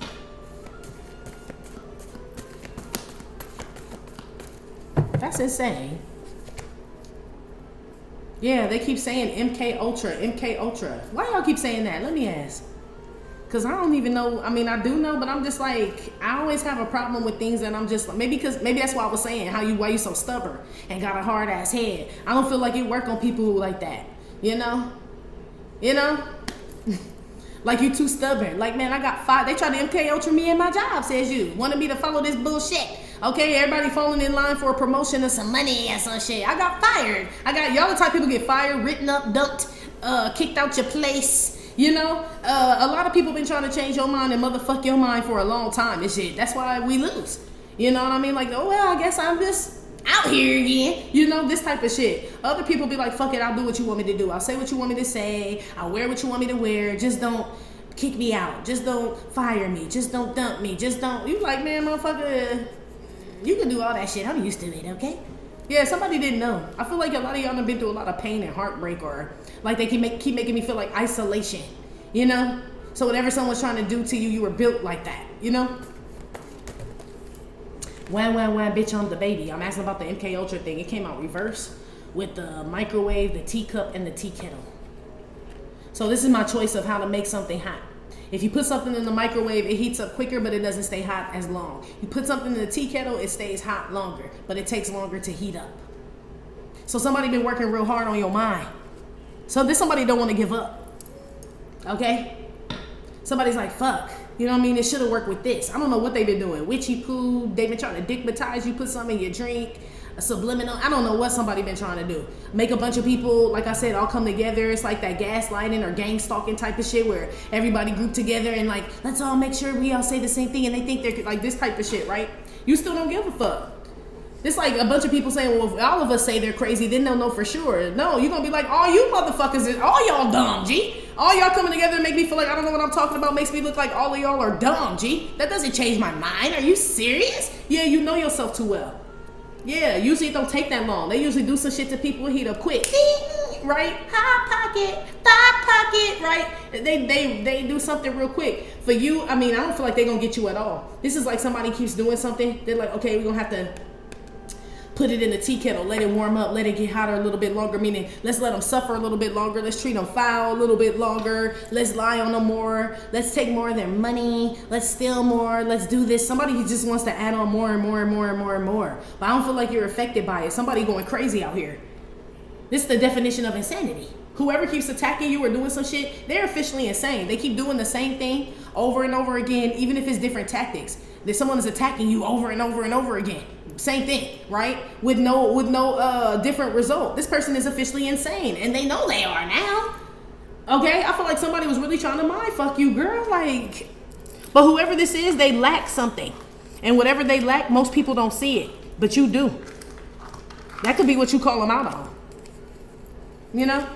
That's insane. Yeah, they keep saying MK Ultra, MK Ultra. Why y'all keep saying that? Let me ask. Cause I don't even know. I mean, I do know, but I'm just like, I always have a problem with things that I'm just maybe that's why I was saying why you so stubborn and got a hard ass head. I don't feel like it work on people who like that. You know? Like you too stubborn. Like, man, I got 5. They tried to MK Ultra me in my job, says you. Wanted me to follow this bullshit. Okay, everybody falling in line for a promotion or some money and some shit. I got fired. Y'all the type people get fired, written up, dumped, kicked out your place. You know, a lot of people been trying to change your mind and motherfuck your mind for a long time and shit. That's why we lose. You know what I mean? Like, oh, well, I guess I'm just out here again. You know, this type of shit. Other people be like, fuck it, I'll do what you want me to do. I'll say what you want me to say. I'll wear what you want me to wear. Just don't kick me out. Just don't fire me. Just don't dump me. Just don't. You like, man, motherfucker, you can do all that shit. I'm used to it, okay? Yeah, somebody didn't know. I feel like a lot of y'all have been through a lot of pain and heartbreak, or like they keep making me feel like isolation, you know? So whatever someone's trying to do to you, you were built like that, you know? Wham, bitch, I'm the baby. I'm asking about the MK Ultra thing. It came out reverse with the microwave, the teacup, and the tea kettle. So this is my choice of how to make something hot. If you put something in the microwave, it heats up quicker, but it doesn't stay hot as long. You put something in the tea kettle, it stays hot longer, but it takes longer to heat up. So somebody been working real hard on your mind. So this somebody don't want to give up. Okay? Somebody's like, fuck. You know what I mean? It should have worked with this. I don't know what they've been doing. Witchy poo. They've been trying to dickmatize you, put something in your drink. A subliminal. I don't know what somebody been trying to do. Make a bunch of people, like I said, all come together. It's like that gaslighting or gang stalking type of shit where everybody grouped together and like, let's all make sure we all say the same thing, and they think they're like this type of shit, right? You still don't give a fuck. It's like a bunch of people saying, well, if all of us say they're crazy, then they'll know for sure. No, you're gonna be like, all you motherfuckers, all y'all dumb, G. All y'all coming together and make me feel like I don't know what I'm talking about, makes me look like all of y'all are dumb, G. That doesn't change my mind. Are you serious? Yeah, you know yourself too well. Yeah, usually it don't take that long. They usually do some shit to people and heat up quick. Right? Hot pocket, right? They do something real quick. For you, I mean, I don't feel like they're gonna get you at all. This is like somebody keeps doing something. They're like, okay, we're gonna have to put it in the tea kettle, let it warm up, let it get hotter a little bit longer, meaning let's let them suffer a little bit longer, let's treat them foul a little bit longer, let's lie on them more, let's take more of their money, let's steal more, let's do this. Somebody who just wants to add on more and more and more and more and more. But I don't feel like you're affected by it. Somebody going crazy out here. This is the definition of insanity. Whoever keeps attacking you or doing some shit, they're officially insane. They keep doing the same thing over and over again, even if it's different tactics. That someone is attacking you over and over and over again. Same thing, right? With no different result. This person is officially insane, and they know they are now. Okay, I feel like somebody was really trying to mind fuck you, girl. Like, but whoever this is, they lack something, and whatever they lack, most people don't see it, but you do. That could be what you call them out on. You know?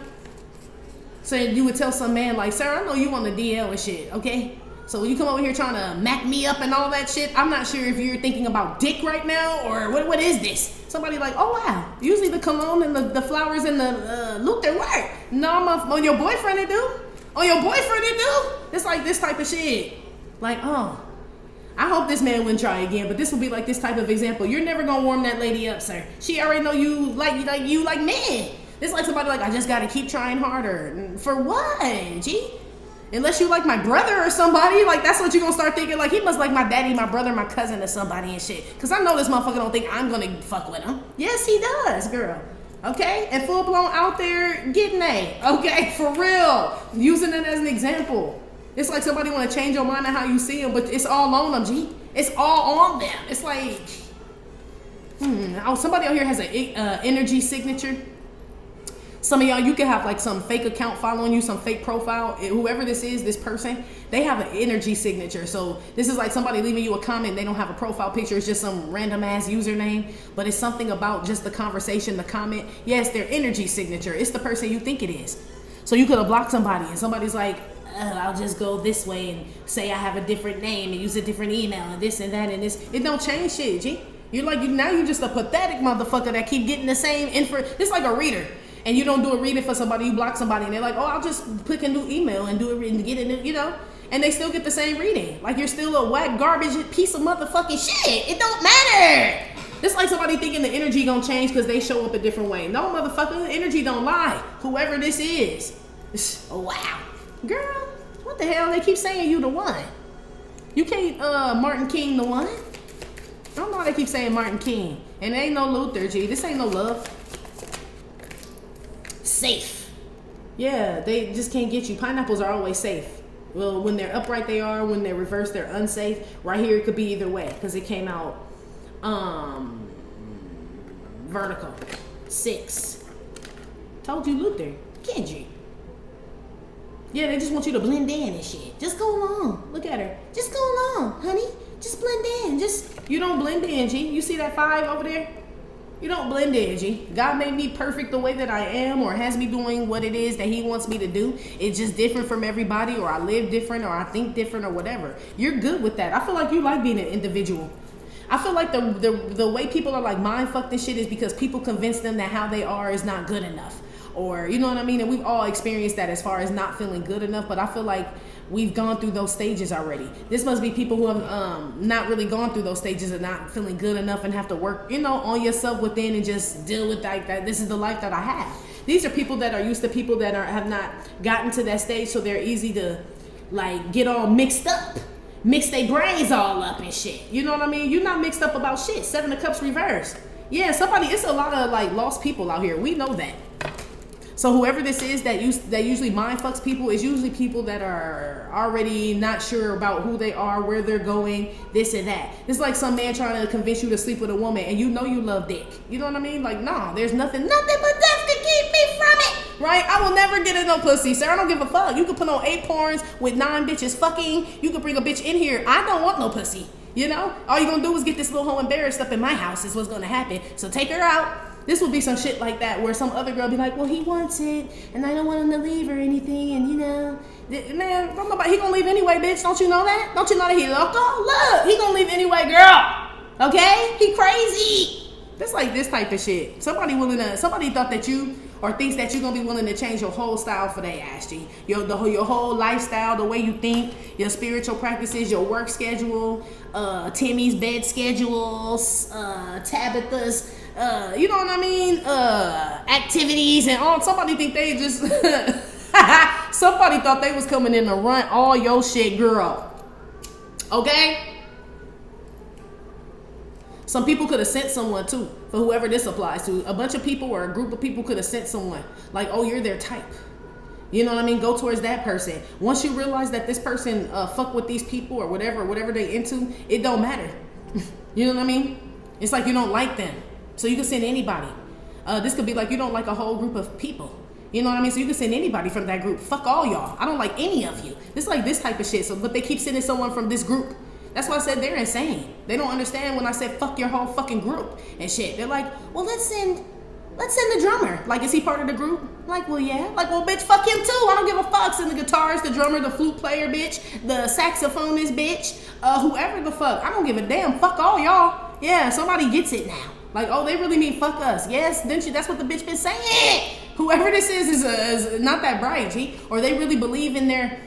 So you would tell some man like, sir, I know you on the DL and shit, okay? So when you come over here trying to mac me up and all that shit, I'm not sure if you're thinking about dick right now or what is this? Somebody like, oh wow, usually the cologne and the flowers and the Luther work. No, on your boyfriend it do. On your boyfriend it do. It's like this type of shit. Like, oh, I hope this man wouldn't try again, but this will be like this type of example. You're never gonna warm that lady up, sir. She already know you like men. It's like somebody like, I just gotta keep trying harder. For what, G? Unless you like my brother or somebody, like that's what you're gonna start thinking. Like he must like my daddy, my brother, my cousin, or somebody and shit. Cause I know this motherfucker don't think I'm gonna fuck with him. Yes, he does, girl. Okay, and full blown out there getting a. Okay, for real, using it as an example. It's like somebody want to change your mind on how you see them, but it's all on them, G. It's all on them. It's like, oh, somebody out here has an energy signature. Some of y'all, you can have like some fake account following you, some fake profile. Whoever this is, this person, they have an energy signature. So this is like somebody leaving you a comment. They don't have a profile picture. It's just some random ass username, but it's something about just the conversation, the comment. Yes, their energy signature. It's the person you think it is. So you could have blocked somebody and somebody's like, I'll just go this way and say I have a different name and use a different email and this and that and this. It don't change shit, G. You're like, now you're just a pathetic motherfucker that keep getting the same info. It's like a reader. And you don't do a reading for somebody, you block somebody, and they're like, oh, I'll just click a new email and do it and get it, you know? And they still get the same reading. Like you're still a whack garbage piece of motherfucking shit. It don't matter. It's like somebody thinking the energy gonna change because they show up a different way. No, motherfucker, the energy don't lie. Whoever this is. Oh, wow. Girl, what the hell? They keep saying you the one. You can't, Martin King the one. I don't know why they keep saying Martin King. And it ain't no Luther, G. This ain't no love. Safe. Yeah, they just can't get you. Pineapples are always safe. Well, when they're upright, they are. When they're reversed, they're unsafe. Right here, it could be either way because it came out vertical. 6. Told you, Luther. Kendrick. Yeah, they just want you to blend in and shit. Just go along. Look at her. Just go along, honey. Just blend in. You don't blend in, G. You see that 5 over there? You don't blend in, G. God made me perfect the way that I am, or has me doing what it is that he wants me to do. It's just different from everybody, or I live different, or I think different, or whatever. You're good with that. I feel like you like being an individual. I feel like the way people are like mind fucked and shit is because people convince them that how they are is not good enough. Or, you know what I mean? And we've all experienced that as far as not feeling good enough, but I feel like we've gone through those stages already. This must be people who have not really gone through those stages of not feeling good enough and have to work, you know, on yourself within and just deal with like that. This is the life that I have. These are people that are used to people that have not gotten to that stage, so they're easy to like get all mixed up. Mix their brains all up and shit. You know what I mean? You're not mixed up about shit. 7 of Cups reversed. Yeah, it's a lot of like lost people out here. We know that. So whoever this is that usually mind fucks people is usually people that are already not sure about who they are, where they're going, this and that. It's like some man trying to convince you to sleep with a woman and you know you love dick. You know what I mean? Like, nah, there's nothing but death to keep me from it. Right? I will never get in no pussy, sir. I don't give a fuck. You can put on 8 porns with 9 bitches fucking. You can bring a bitch in here. I don't want no pussy. You know? All you gonna do is get this little hoe embarrassed up in my house is what's gonna happen. So take her out. This will be some shit like that where some other girl be like, well, he wants it, and I don't want him to leave or anything, and you know, man, he gonna leave anyway, bitch. Don't you know that? Don't you know that he loco? Look, he gonna leave anyway, girl. Okay? He crazy. That's like this type of shit. Somebody thought that you, or thinks that you're gonna be willing to change your whole style for their ass, G. Your whole lifestyle, the way you think, your spiritual practices, your work schedule, Timmy's bed schedules, Tabitha's, you know what I mean? Activities and all. Somebody think they just, somebody thought they was coming in to run all your shit, girl. Okay? Some people could have sent someone too, for whoever this applies to. A bunch of people or a group of people could have sent someone. Like, oh, you're their type. You know what I mean? Go towards that person. Once you realize that this person fuck with these people or whatever they into, it don't matter. You know what I mean? It's like you don't like them. So you can send anybody. This could be like you don't like a whole group of people. You know what I mean? So you can send anybody from that group. Fuck all y'all. I don't like any of you. It's like this type of shit. So, but they keep sending someone from this group. That's why I said they're insane. They don't understand when I said fuck your whole fucking group and shit. They're like, well, let's send the drummer. Like, is he part of the group? Like, well, yeah. Like, well, bitch, fuck him too. I don't give a fuck. Send the guitarist, the drummer, the flute player, bitch, the saxophonist, bitch, whoever the fuck. I don't give a damn. Fuck all y'all. Yeah, somebody gets it now. Like, oh, they really mean fuck us. Yes, didn't you? That's what the bitch been saying. Whoever this is not that bright, G. Or they really believe in their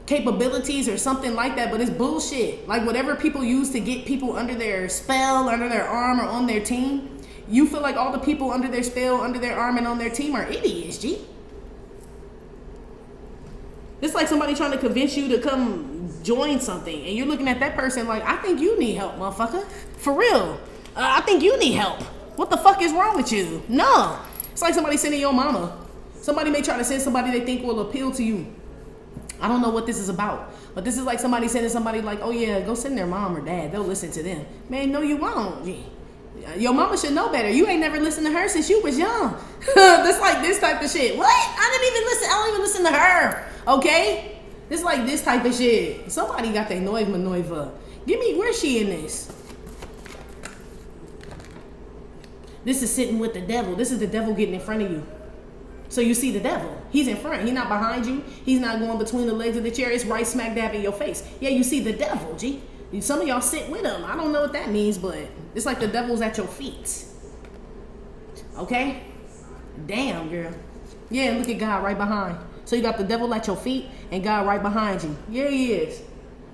capabilities or something like that, but it's bullshit. Like, whatever people use to get people under their spell, under their arm, or on their team, you feel like all the people under their spell, under their arm, and on their team are idiots, G. It's like somebody trying to convince you to come join something, and you're looking at that person like, I think you need help, motherfucker. For real. I think you need help. What the fuck is wrong with you? No. It's like somebody sending your mama. Somebody may try to send somebody they think will appeal to you. I don't know what this is about, but this is like somebody saying to somebody like, oh yeah, go send their mom or dad. They'll listen to them. Man, no, you won't. G. Your mama should know better. You ain't never listened to her since you was young. That's like this type of shit. What? I didn't even listen. I don't even listen to her. Okay? It's like this type of shit. Somebody got their noiva. Give me, where's she in this? This is sitting with the devil. This is the devil getting in front of you. So you see the devil. He's in front. He's not behind you. He's not going between the legs of the chair. It's right smack dab in your face. Yeah, you see the devil, G. Some of y'all sit with him. I don't know what that means, but it's like the devil's at your feet. Okay? Damn, girl. Yeah, look at God right behind. So you got the devil at your feet and God right behind you. Yeah, he is.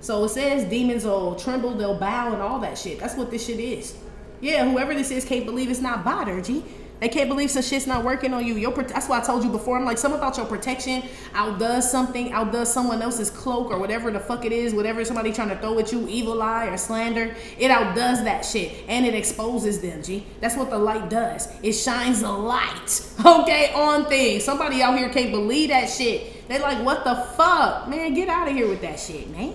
So it says demons will tremble, they'll bow and all that shit. That's what this shit is. Yeah, whoever this is can't believe it's not Bader, G. They can't believe some shit's not working on you. That's why I told you before. I'm like, something about your protection outdoes something, outdoes someone else's cloak or whatever the fuck it is, whatever somebody trying to throw at you, evil eye or slander. It outdoes that shit and it exposes them, G. That's what the light does. It shines a light, okay, on things. Somebody out here can't believe that shit. They like, what the fuck? Man, get out of here with that shit, man.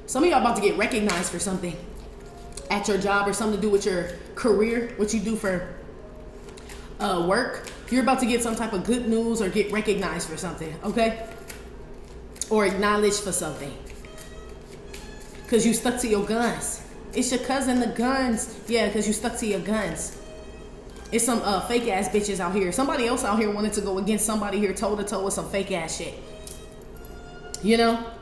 Some of y'all about to get recognized for something at your job or something to do with your career, what you do for work. You're about to get some type of good news or get recognized for something, okay? Or acknowledged for something. Because you stuck to your guns. It's your cousin, the guns. Yeah, because you stuck to your guns. It's some fake ass bitches out here. Somebody else out here wanted to go against somebody here toe to toe with some fake ass shit. You know?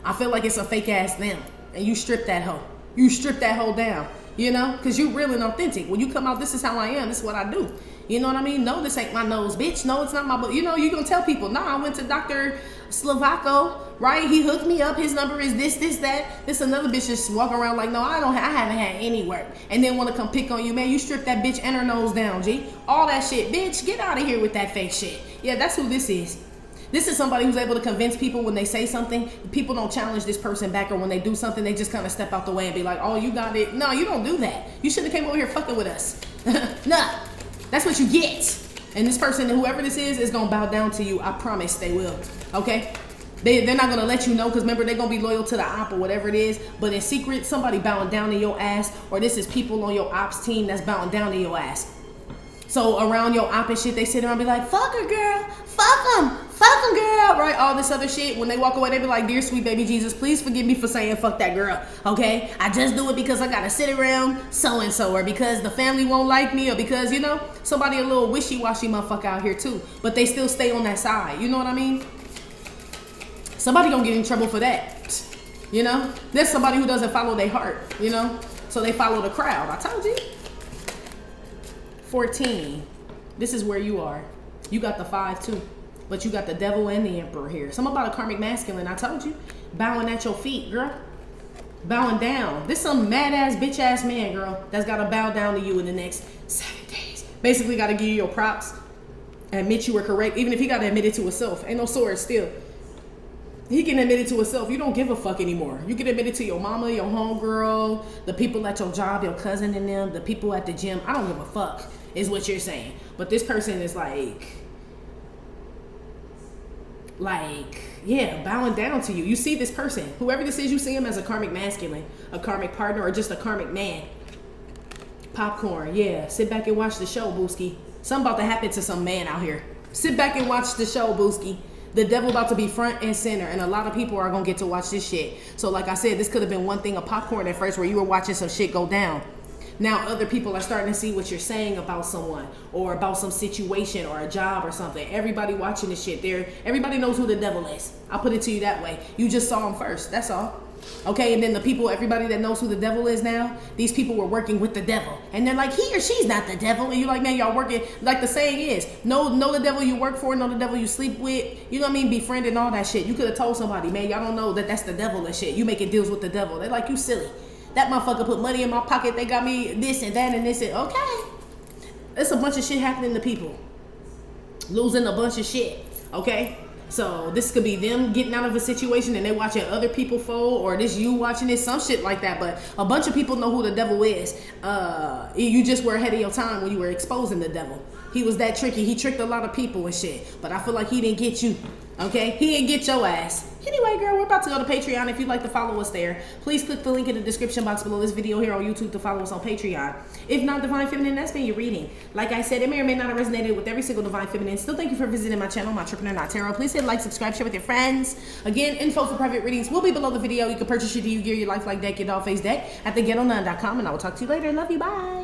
I feel like it's a fake ass them. And you strip that hoe. You strip that hoe down. You know? Because you real and authentic. When you come out, this is how I am. This is what I do. You know what I mean? No, this ain't my nose, bitch. No, it's not my... You know, you going to tell people, nah, I went to Dr. Slovako, right? He hooked me up. His number is this, that. This another bitch just walk around like, no, I haven't had any work. And then want to come pick on you. Man, you strip that bitch and her nose down, G. All that shit. Bitch, get out of here with that fake shit. Yeah, that's who this is. This is somebody who's able to convince people when they say something, people don't challenge this person back, or when they do something, they just kind of step out the way and be like, oh, you got it. No, you don't do that. You should have came over here fucking with us. Nah, that's what you get. And this person, whoever this is going to bow down to you. I promise they will. Okay? They're not going to let you know, because remember, they're going to be loyal to the op or whatever it is. But in secret, somebody bowing down to your ass, or this is people on your ops team that's bowing down to your ass. So around your op and shit, they sit around and be like, fuck her, girl. Fuck them, girl. Right? All this other shit. When they walk away, they be like, dear sweet baby Jesus, please forgive me for saying fuck that girl. Okay? I just do it because I got to sit around so-and-so, or because the family won't like me, or because, you know, somebody a little wishy-washy motherfucker out here too. But they still stay on that side. You know what I mean? Somebody gonna get in trouble for that. You know? There's somebody who doesn't follow their heart, you know? So they follow the crowd. I told you. 14. This is where you are. You got the 5 too. But you got the devil and the emperor here. Something about a karmic masculine. I told you. Bowing at your feet, girl. Bowing down. This some mad ass bitch ass man, girl, that's got to bow down to you in the next 7 days. Basically got to give you your props. Admit you were correct. Even if he got to admit it to himself. Ain't no sword still. He can admit it to himself. You don't give a fuck anymore. You can admit it to your mama, your homegirl, the people at your job, your cousin and them, the people at the gym. I don't give a fuck, is what you're saying. But this person is like, yeah, bowing down to you. You see this person, whoever this is, you see him as a karmic masculine, a karmic partner, or just a karmic man. Popcorn, yeah. Sit back and watch the show, Booski. Something about to happen to some man out here. Sit back and watch the show, Booski. The devil about to be front and center, and a lot of people are gonna get to watch this shit. So like I said, this could have been one thing of popcorn at first, where you were watching some shit go down. Now other people are starting to see what you're saying about someone, or about some situation, or a job or something. Everybody watching this shit, everybody knows who the devil is. I'll put it to you that way. You just saw him first, that's all. Okay, and then the people, everybody that knows who the devil is now, these people were working with the devil. And they're like, he or she's not the devil. And you're like, man, y'all working, like the saying is, know the devil you work for, know the devil you sleep with. You know what I mean? Befriend and all that shit. You could have told somebody, man, y'all don't know that that's the devil and shit. You making deals with the devil. They're like, you silly. That motherfucker put money in my pocket. They got me this and that and this and okay. There's a bunch of shit happening to people. Losing a bunch of shit. Okay? So this could be them getting out of a situation and they watching other people fold, or this you watching it, some shit like that. But a bunch of people know who the devil is. You just were ahead of your time when you were exposing the devil. He was that tricky. He tricked a lot of people and shit. But I feel like he didn't get you. Okay? He didn't get your ass. Anyway, girl, we're about to go to Patreon. If you'd like to follow us there, please click the link in the description box below this video here on YouTube to follow us on Patreon. If not, Divine Feminine, that's been your reading. Like I said, it may or may not have resonated with every single Divine Feminine. Still, thank you for visiting my channel, My Entrepreneur Not Tarot. Please hit like, subscribe, share with your friends. Again, info for private readings will be below the video. You can purchase your Do You Gear Your Life Like deck, your doll face deck at theghettonun.com, and I will talk to you later. Love you. Bye.